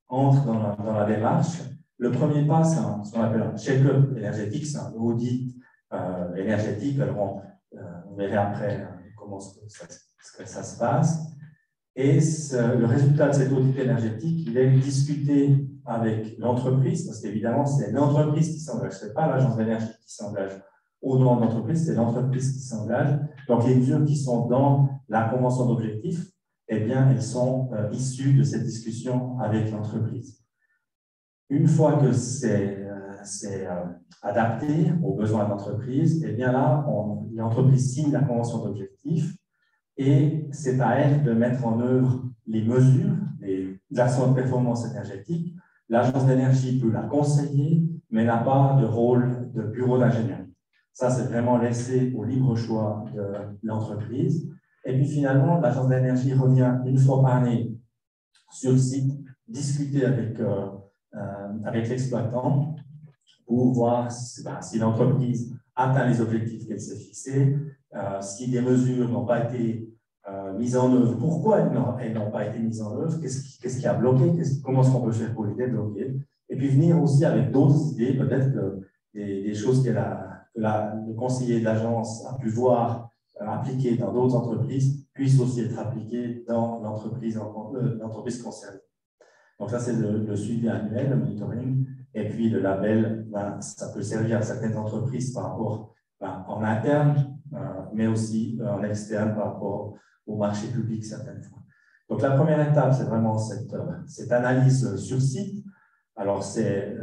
Speaker 2: entre dans la démarche? Le premier pas, c'est ce qu'on appelle un check-up énergétique, c'est un audit énergétique. Alors, on verra après comment ça se passe. Et le résultat de cet audit énergétique, il est discuté avec l'entreprise, parce qu'évidemment, c'est l'entreprise qui s'engage, ce n'est pas l'agence d'énergie qui s'engage au nom de l'entreprise, c'est l'entreprise qui s'engage. Donc, les mesures qui sont dans la convention d'objectifs, eh bien, elles sont issues de cette discussion avec l'entreprise. Une fois que c'est adapté aux besoins de l'entreprise, eh bien là, l'entreprise signe la convention d'objectifs et c'est à elle de mettre en œuvre les mesures, les actions de performance énergétique. L'agence d'énergie peut la conseiller, mais n'a pas de rôle de bureau d'ingénierie. Ça, c'est vraiment laissé au libre choix de l'entreprise. Et puis finalement, l'agence d'énergie revient une fois par année sur le site, discuter avec l'exploitant pour voir si l'entreprise atteint les objectifs qu'elle s'est fixés, si des mesures n'ont pas été mises en œuvre, pourquoi elles n'ont pas été mises en œuvre, qu'est-ce qui a bloqué, comment est-ce qu'on peut faire pour les débloquer, et puis venir aussi avec d'autres idées, peut-être que des choses que le conseiller de l'agence a pu voir appliquées dans d'autres entreprises puissent aussi être appliquées dans l'entreprise concernée. Donc ça, c'est le suivi annuel, le monitoring. Et puis le label, ça peut servir à certaines entreprises par rapport en interne, mais aussi en externe par rapport au marché public certaines fois. Donc la première étape, c'est vraiment cette analyse sur site. Alors c'est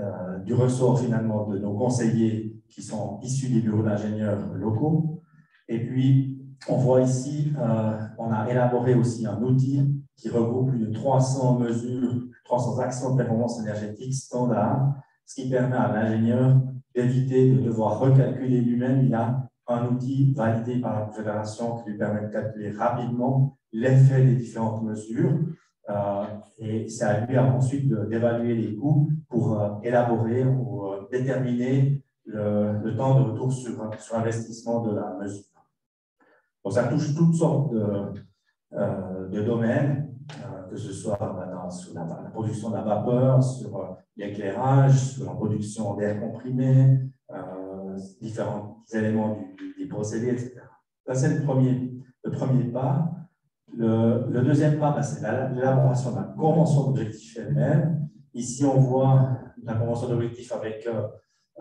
Speaker 2: du ressort finalement de nos conseillers qui sont issus des bureaux d'ingénieurs locaux. Et puis on voit ici, on a élaboré aussi un outil qui regroupe plus de 300 mesures, 300 actions de performance énergétique standard, ce qui permet à l'ingénieur d'éviter de devoir recalculer lui-même. Il a un outil validé par la Confédération qui lui permet de calculer rapidement l'effet des différentes mesures. Et c'est à lui ensuite d'évaluer les coûts pour élaborer ou déterminer le temps de retour sur investissement de la mesure. Donc ça touche toutes sortes de domaines, que ce soit sur la production de la vapeur, sur l'éclairage, sur la production d'air comprimé, différents éléments des procédés, etc. Ça, c'est le premier pas. Le deuxième pas, c'est l'élaboration de la convention d'objectifs elle-même. Ici, on voit la convention d'objectifs avec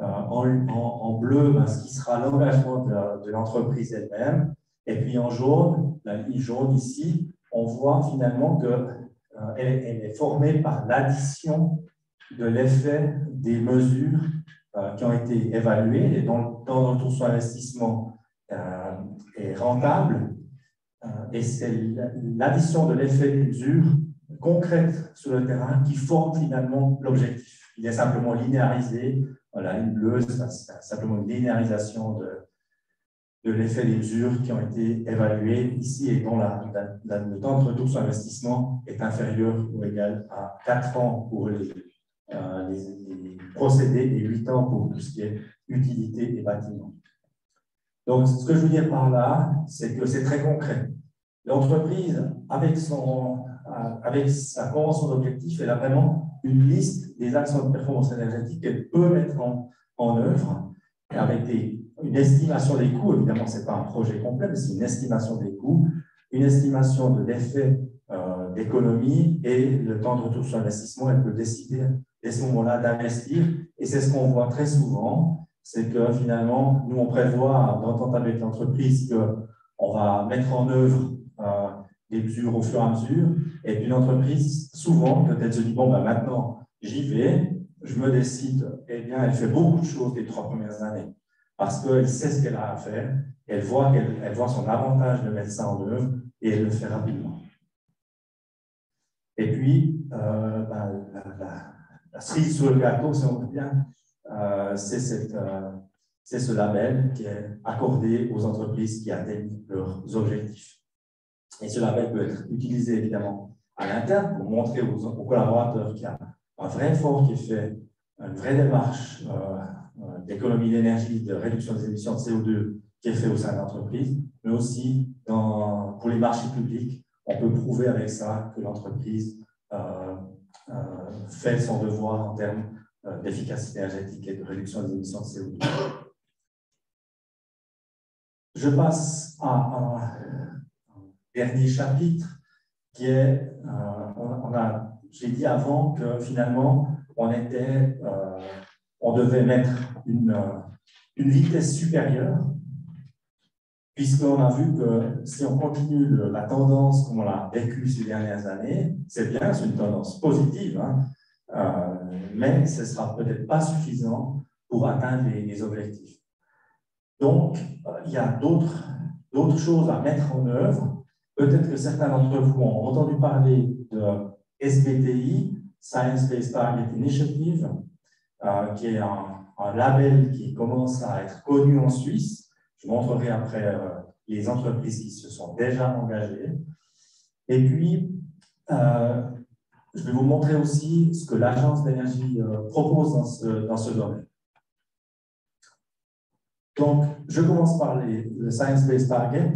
Speaker 2: en bleu ce qui sera l'engagement de l'entreprise elle-même. Et puis en jaune, la ligne jaune ici, on voit finalement qu'elle est formée par l'addition de l'effet des mesures qui ont été évaluées et dont le temps de retour sur investissement est rentable, et c'est l'addition de l'effet d'usure concrète sur le terrain qui forme finalement l'objectif. Il est simplement linéarisé. La ligne bleue, c'est simplement une linéarisation de l'effet des mesures qui ont été évaluées ici et dont le temps de retour sur investissement est inférieur ou égal à 4 ans pour les procédés et 8 ans pour tout ce qui est utilité et bâtiment. Donc, ce que je veux dire par là, c'est que c'est très concret. L'entreprise, avec sa convention d'objectif, elle a vraiment une liste des actions de performance énergétique qu'elle peut mettre en œuvre, avec une estimation des coûts. Évidemment, ce n'est pas un projet complet, mais c'est une estimation des coûts, une estimation de l'effet d'économie et le temps de retour sur investissement. Elle peut décider à ce moment-là d'investir. Et c'est ce qu'on voit très souvent, c'est que finalement, nous, on prévoit d'entente avec l'entreprise qu'on va mettre en œuvre des mesures au fur et à mesure. Et puis l'entreprise, souvent, peut-être se dit, bon, ben, maintenant, j'y vais, je me décide, eh bien, elle fait beaucoup de choses les 3 premières années, parce qu'elle sait ce qu'elle a à faire, elle voit son avantage de mettre ça en œuvre, et elle le fait rapidement. Et puis, la cerise sur le gâteau, si on veut bien, c'est ce label qui est accordé aux entreprises qui atteignent leurs objectifs. Et ce label peut être utilisé évidemment à l'interne pour montrer aux collaborateurs qu'il y a un vrai effort qui est fait, une vraie démarche d'économie d'énergie, de réduction des émissions de CO2 qui est fait au sein de l'entreprise, mais aussi pour les marchés publics, on peut prouver avec ça que l'entreprise fait son devoir en termes d'efficacité énergétique et de réduction des émissions de CO2. Je passe à un dernier chapitre qui est, j'ai dit avant que finalement, on devait mettre une vitesse supérieure, puisqu'on a vu que si on continue la tendance comme on l'a vécu ces dernières années, c'est bien, c'est une tendance positive, hein, mais ce ne sera peut-être pas suffisant pour atteindre les objectifs. Donc, il y a d'autres choses à mettre en œuvre. Peut-être que certains d'entre vous ont entendu parler de SBTI, Science Based Target Initiative, qui est un label qui commence à être connu en Suisse. Je montrerai après les entreprises qui se sont déjà engagées. Et puis, je vais vous montrer aussi ce que l'Agence d'énergie propose dans ce domaine. Donc, je commence par le Science Based Target.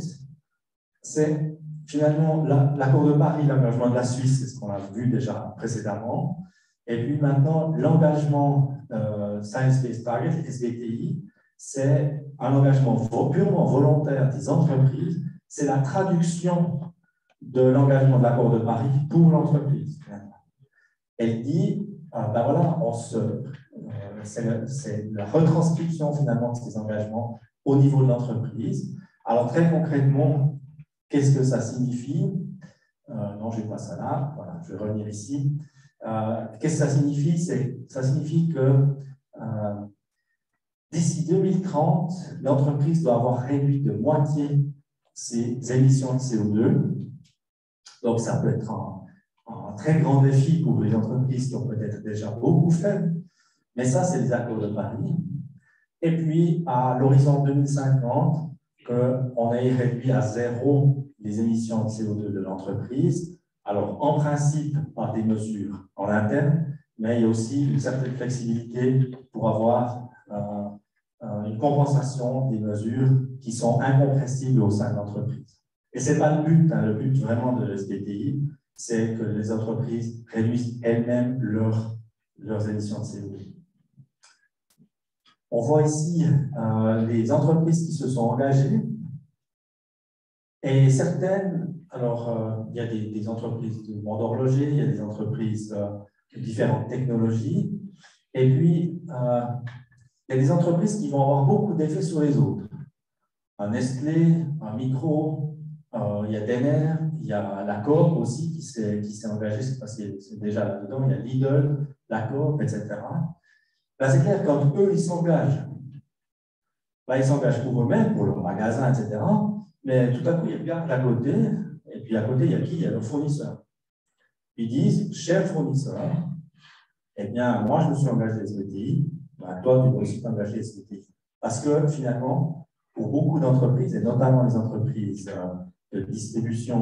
Speaker 2: C'est finalement l'accord de Paris, l'engagement de la Suisse, c'est ce qu'on a vu déjà précédemment. Et puis maintenant, l'engagement Science Based Target, SBTI, c'est un engagement purement volontaire des entreprises. C'est la traduction de l'engagement de l'accord de Paris pour l'entreprise. Elle dit, ben voilà, c'est la retranscription finalement de ces engagements au niveau de l'entreprise. Alors très concrètement, qu'est-ce que ça signifie? Non, je n'ai pas ça là. Voilà, je vais revenir ici. Qu'est-ce que ça signifie? Ça signifie que d'ici 2030, l'entreprise doit avoir réduit de moitié ses émissions de CO2. Donc, ça peut être un très grand défi pour les entreprises qui ont peut-être déjà beaucoup fait. Mais ça, c'est les accords de Paris. Et puis, à l'horizon 2050, qu'on ait réduit à 0 les émissions de CO2 de l'entreprise. Alors, en principe, par des mesures en interne, mais il y a aussi une certaine flexibilité pour avoir une compensation des mesures qui sont incompressibles au sein de l'entreprise. Et ce n'est pas le but. Le but vraiment de l'SBTI, c'est que les entreprises réduisent elles-mêmes leurs émissions de CO2. On voit ici les entreprises qui se sont engagées. Et certaines, alors il y a des entreprises du monde horloger, il y a des entreprises de différentes technologies, et puis il y a des entreprises qui vont avoir beaucoup d'effets sur les autres. Un Nestlé, un Micro, il y a Denner, il y a la Coop aussi qui s'est engagée, c'est parce que c'est déjà là-dedans, il y a Lidl, la Coop, etc. Là, c'est clair, quand eux, ils s'engagent Là, ils s'engagent pour eux-mêmes, pour leur magasin, etc. Mais tout à coup, ils regardent à côté, et puis à côté, il y a qui? Il y a leurs fournisseurs. Ils disent, cher fournisseur, eh bien, moi, je me suis engagé SBTI, ben, toi, tu dois aussi t'engager SBTI. Parce que finalement, pour beaucoup d'entreprises, et notamment les entreprises de distribution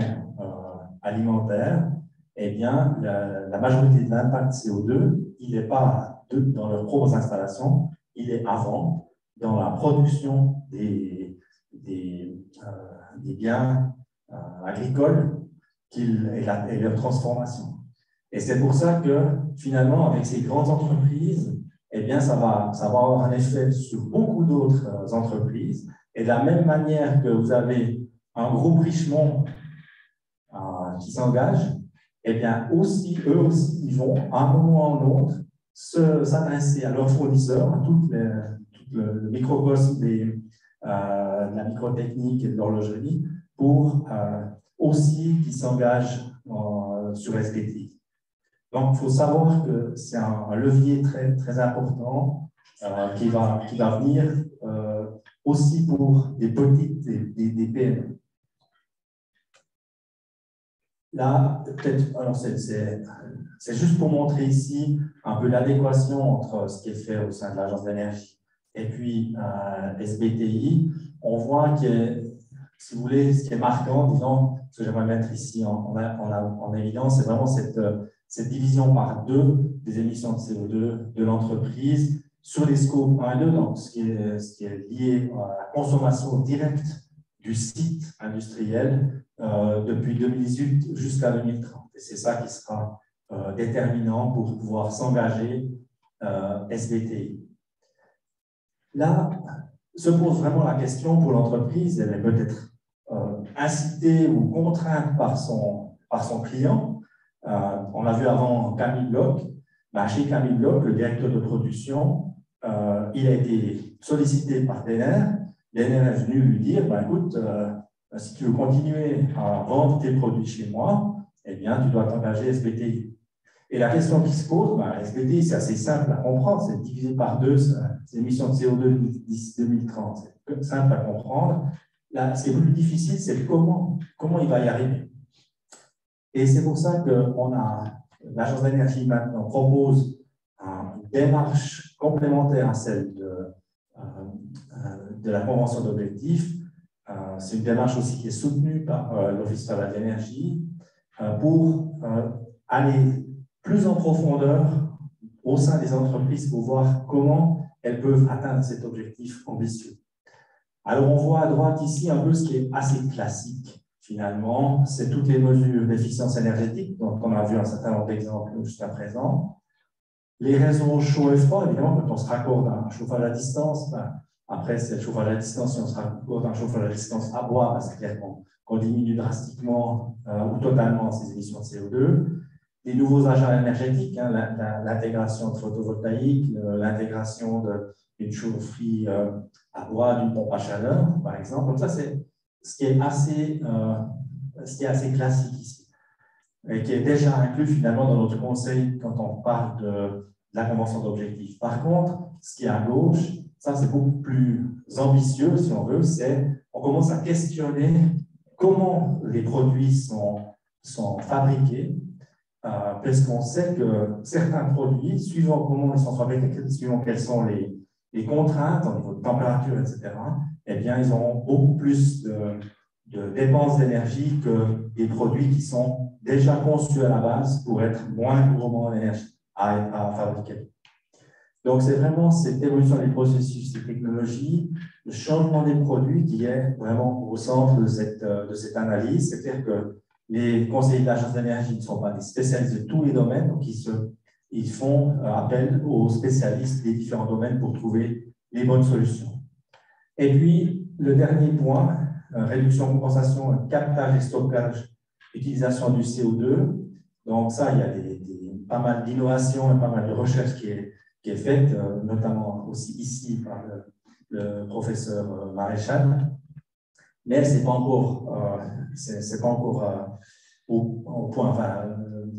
Speaker 2: alimentaire, eh bien, la majorité de l'impact CO2, il n'est pas dans leurs propres installations, il est avant, dans la production des biens agricoles et leur transformation. Et c'est pour ça que, finalement, avec ces grandes entreprises, eh bien, ça va avoir un effet sur beaucoup d'autres entreprises. Et de la même manière que vous avez un groupe Richemont qui s'engage, eh bien, eux aussi, ils vont, à un moment ou à un autre, s'adresser à leurs fournisseurs, à tout le microcosme de la microtechnique et de l'horlogerie, pour aussi qu'ils s'engagent sur SBTI. Donc, il faut savoir que c'est un levier très, très important qui va venir aussi pour des petites des PME. Là, peut-être, alors c'est juste pour montrer ici un peu l'adéquation entre ce qui est fait au sein de l'Agence d'énergie et puis SBTI. On voit que, si vous voulez, ce qui est marquant, disons, ce que j'aimerais mettre ici en évidence, c'est vraiment cette division par deux des émissions de CO2 de l'entreprise sur les scopes 1 et 2, donc ce qui est lié à la consommation directe du site industriel depuis 2018 jusqu'à 2030. Et c'est ça qui sera déterminant pour pouvoir s'engager SBTI. Là, se pose vraiment la question pour l'entreprise, elle est peut-être incitée ou contrainte par son client. On l'a vu avant Camille Bloch. Chez Camille Bloch, le directeur de production, il a été sollicité par Denner. Denner est venu lui dire, écoute, si tu veux continuer à vendre tes produits chez moi, eh bien, tu dois t'engager SBTI. Et la question qui se pose, SBTI, c'est assez simple à comprendre, c'est divisé par deux, c'est émissions de CO2 d'ici 2030. C'est simple à comprendre. Là, ce qui est plus difficile, c'est comment il va y arriver. Et c'est pour ça que l'Agence d'énergie maintenant propose une démarche complémentaire à celle de la Convention d'objectifs. C'est une démarche aussi qui est soutenue par l'Office fédéral de l'énergie pour aller plus en profondeur au sein des entreprises pour voir comment elles peuvent atteindre cet objectif ambitieux. Alors, on voit à droite ici un peu ce qui est assez classique, finalement. C'est toutes les mesures d'efficience énergétique, dont on a vu un certain nombre d'exemples jusqu'à présent. Les réseaux chaud et froid, évidemment, quand on se raccorde à un chauffage à distance, après, c'est le chauffage à distance. Si on se raccorde à un chauffage à distance à bois, c'est clair qu'on diminue drastiquement ou totalement ces émissions de CO2. Les nouveaux agents énergétiques, l'intégration de photovoltaïque, l'intégration d'une chaufferie à bois, d'une pompe à chaleur, par exemple. Donc ça, c'est ce qui est assez classique ici, et qui est déjà inclus finalement dans notre conseil quand on parle de la convention d'objectifs. Par contre, ce qui est à gauche, ça c'est beaucoup plus ambitieux, si on veut, on commence à questionner comment les produits sont fabriqués, parce qu'on sait que certains produits, suivant comment ils sont fabriqués, suivant quelles sont les contraintes au niveau de température, etc., eh bien, ils auront beaucoup plus de dépenses d'énergie que des produits qui sont déjà conçus à la base pour être moins gourmands en énergie à fabriquer. Donc, c'est vraiment cette évolution des processus, des technologies, le changement des produits qui est vraiment au centre de cette analyse. C'est-à-dire que les conseillers de l'Agence d'énergie ne sont pas des spécialistes de tous les domaines, donc ils font appel aux spécialistes des différents domaines pour trouver les bonnes solutions. Et puis, le dernier point, réduction, compensation, captage et stockage, utilisation du CO2. Donc ça, il y a pas mal d'innovations et pas mal de recherches qui est faite, notamment aussi ici par le professeur Maréchal. Mais ce n'est pas encore, au point,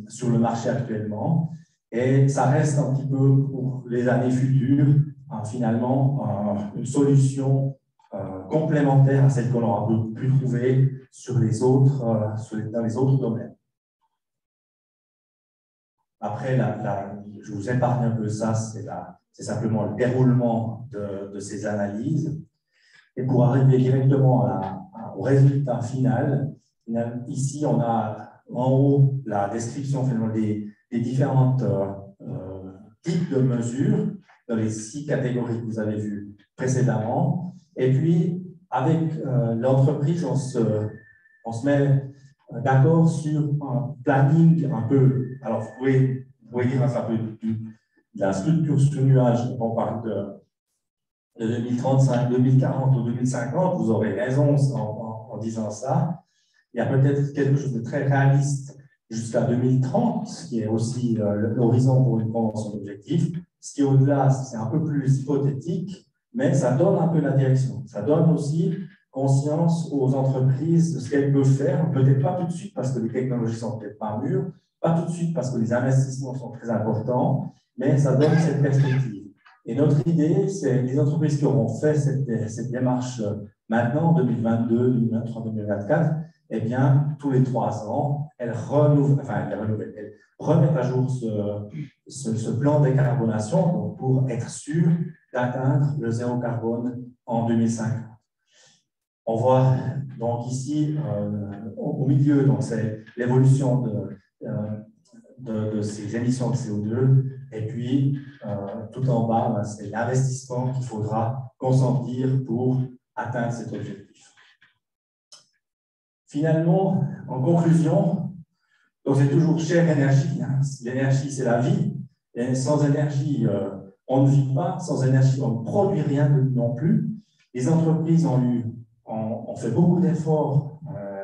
Speaker 2: sur le marché actuellement. Et ça reste un petit peu pour les années futures finalement une solution complémentaire à celle qu'on aura pu trouver sur les autres, dans les autres domaines. Après, je vous épargne un peu ça, c'est simplement le déroulement de ces analyses. Et pour arriver directement au résultat final, ici, on a en haut la description des différentes types de mesures dans les 6 catégories que vous avez vues précédemment. Et puis, avec l'entreprise, on se met d'accord sur un planning un peu. Alors, vous pouvez dire un peu de la structure sur nuage. On parle de 2035, 2040 ou 2050. Vous aurez raison en disant ça. Il y a peut-être quelque chose de très réaliste jusqu'à 2030, qui est aussi l'horizon pour une convention d'objectifs. Ce qui est au-delà, c'est un peu plus hypothétique, mais ça donne un peu la direction. Ça donne aussi conscience aux entreprises de ce qu'elles peuvent faire, peut-être pas tout de suite parce que les technologies sont peut-être pas mûres, pas tout de suite parce que les investissements sont très importants, mais ça donne cette perspective. Et notre idée, c'est les entreprises qui auront fait cette démarche maintenant, 2022, 2023, 2024, eh bien, tous les 3 ans, elles remettent à jour ce plan de décarbonation pour être sûr d'atteindre le zéro carbone en 2050. On voit donc ici, au milieu, c'est l'évolution de ces émissions de CO2, et puis tout en bas, c'est l'investissement qu'il faudra consentir pour atteindre cet objectif. Finalement, en conclusion, donc c'est toujours chère énergie. L'énergie, c'est la vie. Et sans énergie, on ne vit pas. Sans énergie, on ne produit rien non plus. Les entreprises ont fait beaucoup d'efforts.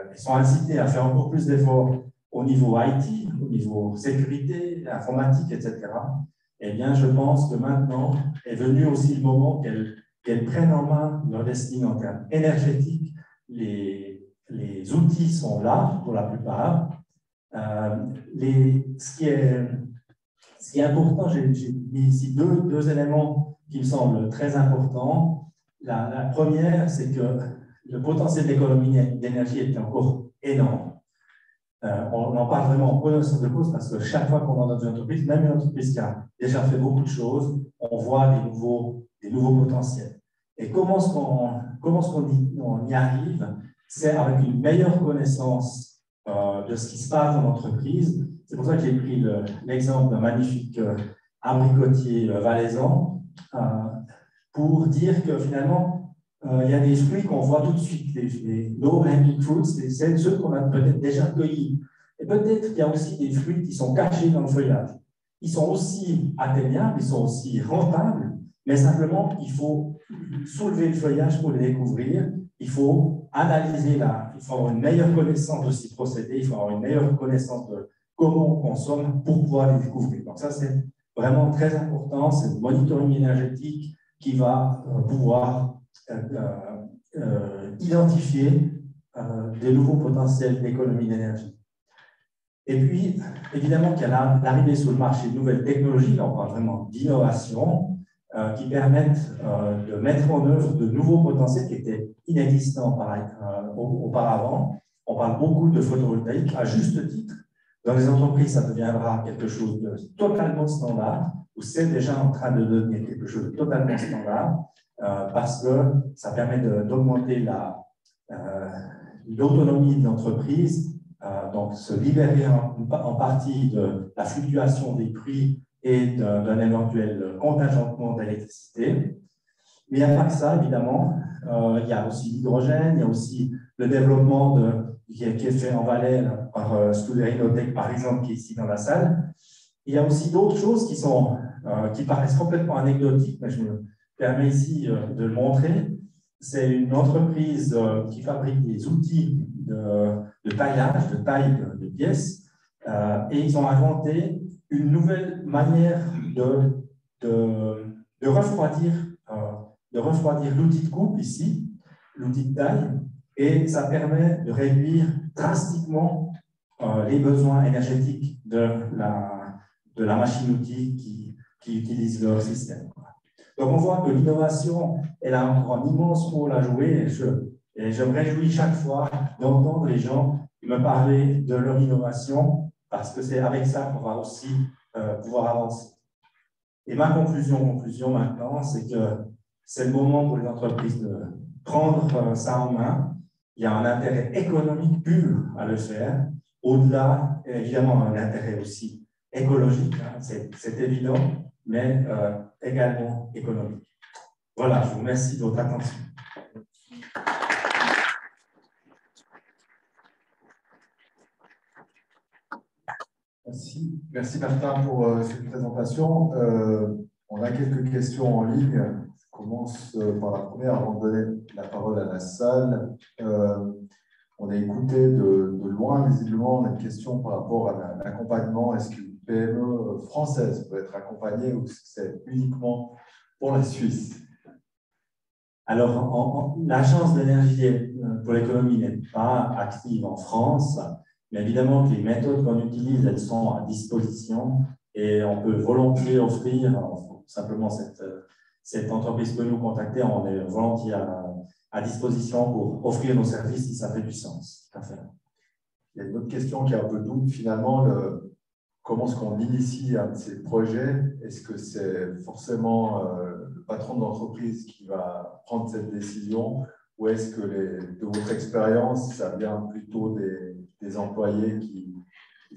Speaker 2: Elles sont incitées à faire encore plus d'efforts au niveau IT, au niveau sécurité, informatique, etc. Eh bien, je pense que maintenant est venu aussi le moment qu'elles prennent en main leur destinée en termes énergétiques. Les outils sont là pour la plupart. Ce qui est important, j'ai mis ici deux éléments qui me semblent très importants. La première, c'est que le potentiel d'économie d'énergie est encore énorme. On en parle vraiment en connaissance de cause parce que chaque fois qu'on est dans une entreprise, même une entreprise qui a déjà fait beaucoup de choses, on voit des nouveaux potentiels. Et comment est-ce qu'on y arrive? C'est avec une meilleure connaissance de ce qui se passe dans l'entreprise. C'est pour ça que j'ai pris l'exemple d'un magnifique abricotier valaisan pour dire que finalement, il y a des fruits qu'on voit tout de suite, les low-hanging fruits, c'est ceux qu'on a peut-être déjà cueillis. Et peut-être qu'il y a aussi des fruits qui sont cachés dans le feuillage. Ils sont aussi atteignables, ils sont aussi rentables, mais simplement, il faut soulever le feuillage pour les découvrir. Il faut analyser il faut avoir une meilleure connaissance de ces procédés, il faut avoir une meilleure connaissance de comment on consomme pour pouvoir les découvrir. Donc ça, c'est vraiment très important, c'est le monitoring énergétique qui va pouvoir identifier des nouveaux potentiels d'économie d'énergie. Et puis, évidemment, qu'il y a l'arrivée sur le marché de nouvelles technologies, là on parle vraiment d'innovation, qui permettent de mettre en œuvre de nouveaux potentiels qui étaient inexistants auparavant. On parle beaucoup de photovoltaïque à juste titre. Dans les entreprises, ça deviendra quelque chose de totalement standard, ou c'est déjà en train de devenir quelque chose de totalement standard, parce que ça permet d'augmenter l'autonomie de l'entreprise, donc se libérer en partie de la fluctuation des prix et d'un éventuel contingentement d'électricité. Mais il n'y a pas que ça, évidemment. Il y a aussi l'hydrogène, il y a aussi le développement qui est fait en Valais par Studerinotech, par exemple, qui est ici dans la salle. Il y a aussi d'autres choses qui paraissent complètement anecdotiques, mais je me permets ici de le montrer. C'est une entreprise qui fabrique des outils de taillage, de taille de pièces, et ils ont inventé une nouvelle manière de refroidir l'outil de coupe ici, l'outil de taille, et ça permet de réduire drastiquement les besoins énergétiques de la machine-outil qui utilise leur système. Donc Donc, on voit que l'innovation, elle a encore un immense rôle à jouer. Et je me réjouis chaque fois d'entendre les gens me parler de leur innovation, parce que c'est avec ça qu'on va aussi pouvoir avancer. Et ma conclusion maintenant, c'est que c'est le moment pour les entreprises de prendre ça en main. Il y a un intérêt économique pur à le faire, au-delà, évidemment, un intérêt aussi écologique, hein, c'est évident, mais également économique. Voilà, je vous remercie de votre attention.
Speaker 1: Merci Martin pour cette présentation. On a quelques questions en ligne. Je commence par la première avant de donner la parole à la salle. On a écouté de loin, visiblement, on a une question par rapport à l'accompagnement. Est-ce qu'une PME française peut être accompagnée ou est-ce que c'est uniquement pour la Suisse?
Speaker 2: Alors, l'Agence d'énergie pour l'économie n'est pas active en France, mais évidemment que les méthodes qu'on utilise, elles sont à disposition et on peut volontiers offrir, simplement cette entreprise peut nous contacter, on est volontiers à disposition pour offrir nos services si ça fait du sens.
Speaker 1: Il y a une autre question qui est un peu double finalement. Comment est-ce qu'on initie un de ces projets? Est-ce que c'est forcément le patron de l'entreprise qui va prendre cette décision ou est-ce que de votre expérience, ça vient plutôt des employés qui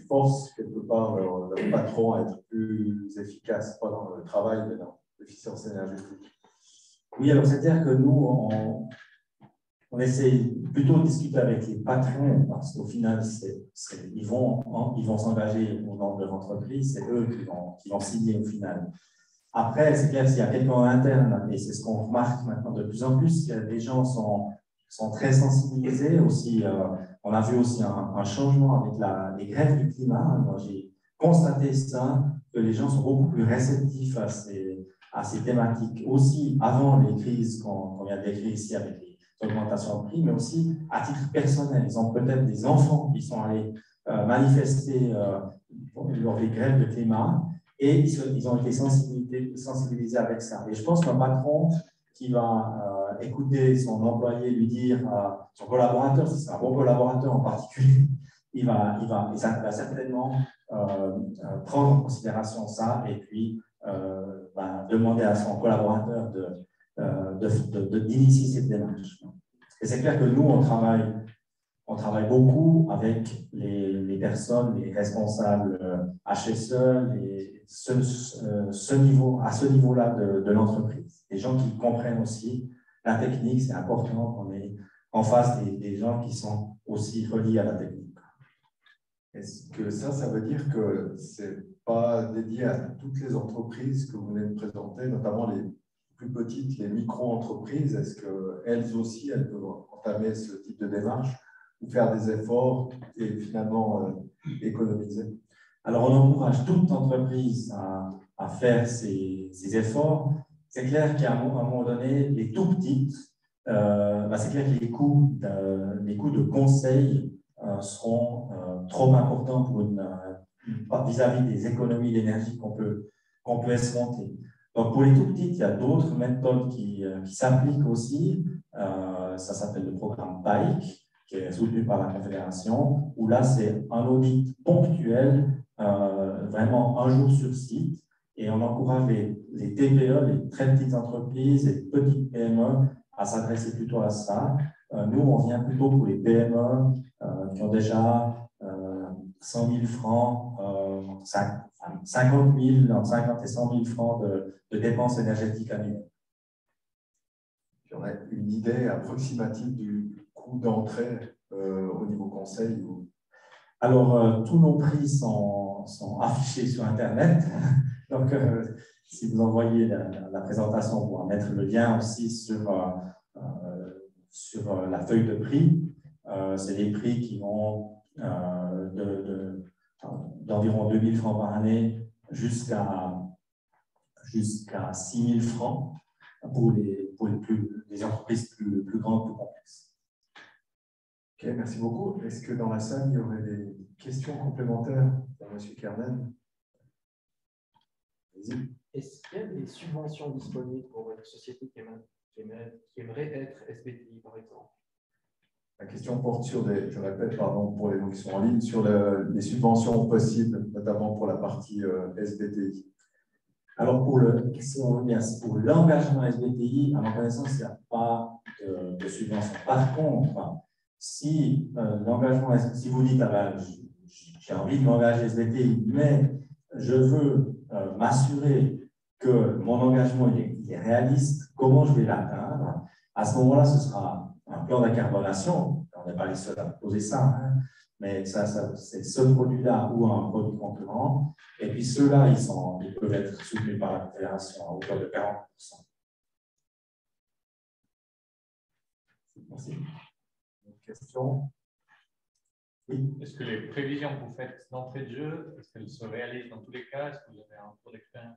Speaker 1: forcent quelque part leur patron à être plus efficace, pas dans le travail, mais dans l'efficience énergétique?
Speaker 2: Oui, alors c'est-à-dire que nous, on essaie plutôt de discuter avec les patrons parce qu'au final, ils vont s'engager au nom de leur entreprise, c'est eux qui vont signer au final. Après, c'est clair, s'il y a quelqu'un en interne, et c'est ce qu'on remarque maintenant de plus en plus, les gens sont très sensibilisés aussi. On a vu aussi un changement avec les grèves du climat. J'ai constaté ça, que les gens sont beaucoup plus réceptifs à ces thématiques. Aussi, avant les crises qu'on vient de décrire ici avec les augmentations de prix, mais aussi à titre personnel. Ils ont peut-être des enfants qui sont allés manifester lors des grèves de climat et ils ont été sensibilisés avec ça. Et je pense qu'un patron qui va écouter son employé, lui dire, son collaborateur, si c'est un bon collaborateur en particulier, il va certainement prendre en considération ça et puis demander à son collaborateur d'initier cette démarche. Et c'est clair que nous, on travaille beaucoup avec les personnes, les responsables HSE, à ce niveau-là de l'entreprise. Des gens qui comprennent aussi la technique, c'est important qu'on ait en face des gens qui sont aussi reliés à la technique.
Speaker 1: Est-ce que ça veut dire que ce n'est pas dédié à toutes les entreprises que vous venez de présenter, notamment les plus petites, les micro-entreprises? Est-ce qu'elles aussi, elles peuvent entamer ce type de démarche ou faire des efforts et finalement économiser?
Speaker 2: Alors, on encourage toute entreprise à faire ces efforts. C'est clair qu'à un moment donné, les tout petites, c'est clair que les coûts de conseil seront trop importants vis-à-vis des économies d'énergie qu'on peut escompter. Donc, pour les tout petites, il y a d'autres méthodes qui s'appliquent aussi. Ça s'appelle le programme PAIC, qui est soutenu par la Confédération, où là, c'est un audit ponctuel, vraiment un jour sur site, et on encourage les TPE, les très petites entreprises et petites PME à s'adresser plutôt à ça. Nous, on vient plutôt pour les PME qui ont déjà 100 000 francs, 50 000, entre 50 et 100 000 francs de dépenses énergétiques annuelles.
Speaker 1: On a une idée approximative du coût d'entrée au niveau conseil ou...
Speaker 2: Alors, tous nos prix sont affichés sur Internet. Donc, si vous envoyez la présentation, on pourra mettre le lien aussi sur la feuille de prix. C'est des prix qui vont d'environ 2 000 francs par année jusqu'à 6 000 francs pour les entreprises plus grandes, plus complexes.
Speaker 1: Ok, merci beaucoup. Est-ce que dans la salle, il y aurait des questions complémentaires pour M. Kernen? Vas-y.
Speaker 3: Est-ce qu'il y a des subventions disponibles pour une société qui aimerait être SBTI, par exemple?
Speaker 1: La question porte sur des, je répète, pardon, pour les gens qui sont en ligne, sur les subventions possibles, notamment pour la partie SBTI.
Speaker 2: Alors, pour l'engagement SBTI, à ma connaissance, il n'y a pas de subvention. Par contre, si l'engagement, si vous dites, j'ai envie de m'engager SBTI, mais je veux m'assurer que mon engagement il est réaliste, comment je vais l'atteindre? À ce moment-là, ce sera un plan d'incarbonation. On n'est pas les seuls à poser ça, hein, mais c'est ce produit-là ou un produit concurrent. Et puis ceux-là, ils peuvent être soutenus par la Confédération à hauteur de 40%. Merci. Une question? Oui.
Speaker 4: Est-ce que les prévisions que vous faites d'entrée de jeu, est-ce qu'elles se réalisent dans tous les cas? Est-ce que vous avez un retour d'expérience?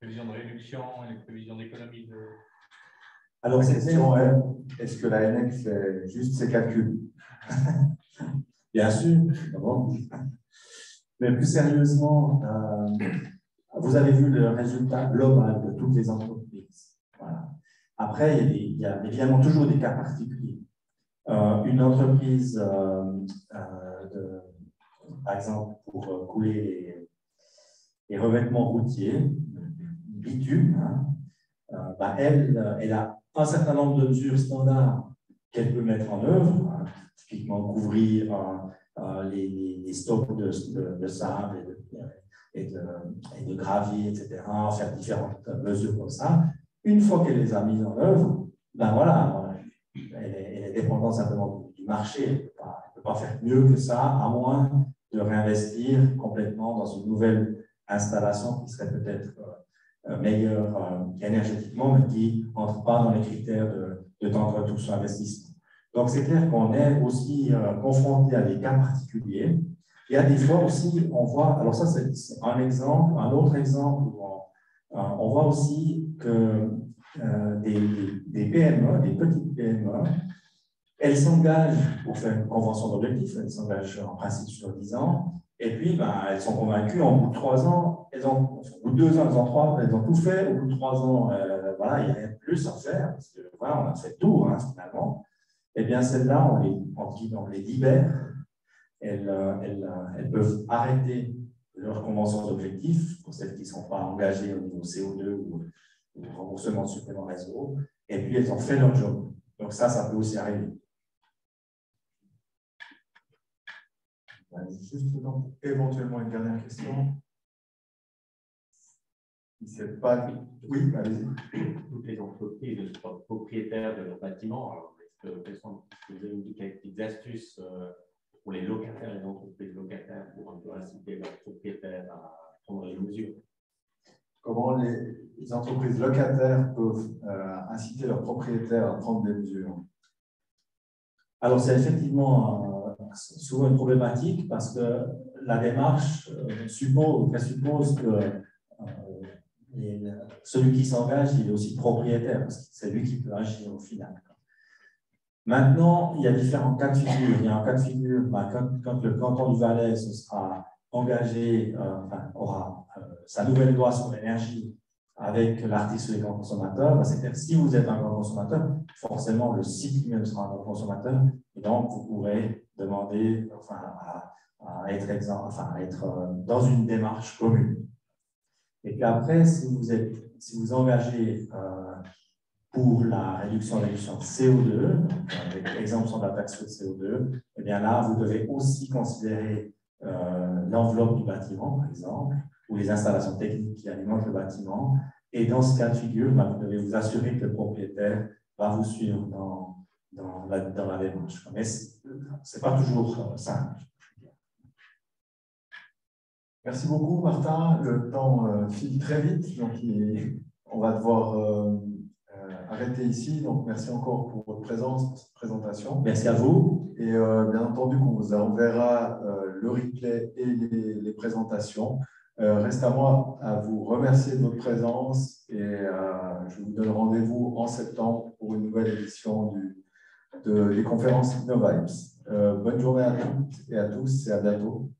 Speaker 4: Les prévisions de réduction et les prévisions d'économie de...
Speaker 1: Alors, la question est, est-ce que la l'ANEC fait juste ses calculs?
Speaker 2: Bien sûr. Bon. Mais plus sérieusement, vous avez vu le résultat global de toutes les entreprises. Voilà. Après, il y a évidemment toujours des cas particuliers. Une entreprise, par exemple, pour couler les revêtements routiers, bitume, hein, elle a un certain nombre de mesures standards qu'elle peut mettre en œuvre, hein, typiquement couvrir les stocks de sable et de gravier, etc., faire différentes mesures comme ça. Une fois qu'elle les a mises en œuvre, ben voilà, elle est dépendante simplement du marché. Elle ne peut pas faire mieux que ça, à moins de réinvestir complètement dans une nouvelle installation qui serait peut-être meilleure énergétiquement, mais qui n'entre pas dans les critères de temps de retour sur investissement. Donc, c'est clair qu'on est aussi confronté à des cas particuliers. Il y a des fois aussi, on voit, alors ça c'est un exemple, un autre exemple où on voit aussi que des PME, des petites PME, elles s'engagent pour faire une convention d'objectifs, elles s'engagent en principe sur 10 ans, et puis elles sont convaincues, en bout de 3 ans, au bout de 2 ans, elles ont tout fait, au bout de 3 ans, voilà, il n'y a rien de plus à faire, parce que voilà, on a fait tout, hein, finalement. Eh bien, celles-là, on les libère. Elles peuvent arrêter leur convention d'objectifs pour celles qui ne sont pas engagées au niveau CO2 ou remboursement de supplément réseau. Et puis, elles ont fait leur job. Donc, ça peut aussi arriver.
Speaker 1: Juste donc, éventuellement une dernière question. Pas... Oui, allez-y.
Speaker 5: Toutes les entreprises sont propriétaires de leurs bâtiments. Alors, est-ce que vous avez indiqué des astuces pour les locataires, les entreprises locataires, pour un peu inciter leurs propriétaires à prendre les mesures?
Speaker 1: Comment les entreprises locataires peuvent inciter leurs propriétaires à prendre des mesures?
Speaker 2: Alors, c'est effectivement souvent une problématique parce que la démarche présuppose que celui qui s'engage, il est aussi propriétaire, parce que c'est lui qui peut agir au final. Maintenant, il y a différents cas de figure. Il y a un cas de figure, quand le canton du Valais se sera engagé, aura sa nouvelle loi sur l'énergie avec l'article sur les grands consommateurs, c'est-à-dire si vous êtes un grand consommateur, forcément le site lui-même sera un grand consommateur, et donc vous pourrez demander à être dans une démarche commune. Et puis après, si vous engagez pour la réduction de CO2, avec l'exemption de la taxe sur le CO2, eh bien là, vous devez aussi considérer l'enveloppe du bâtiment, par exemple, ou les installations techniques qui alimentent le bâtiment. Et dans ce cas de figure, vous devez vous assurer que le propriétaire va vous suivre dans la démarche. Mais ce n'est pas toujours simple.
Speaker 1: Merci beaucoup, Martin. Le temps file très vite, donc on va devoir arrêter ici. Donc, merci encore pour votre présence, pour cette présentation.
Speaker 2: Merci à vous.
Speaker 1: Et bien entendu, qu'on vous enverra le replay et les présentations. Reste à moi à vous remercier de votre présence et je vous donne rendez-vous en septembre pour une nouvelle édition des conférences InnoVibes. Bonne journée à toutes et à tous et à bientôt.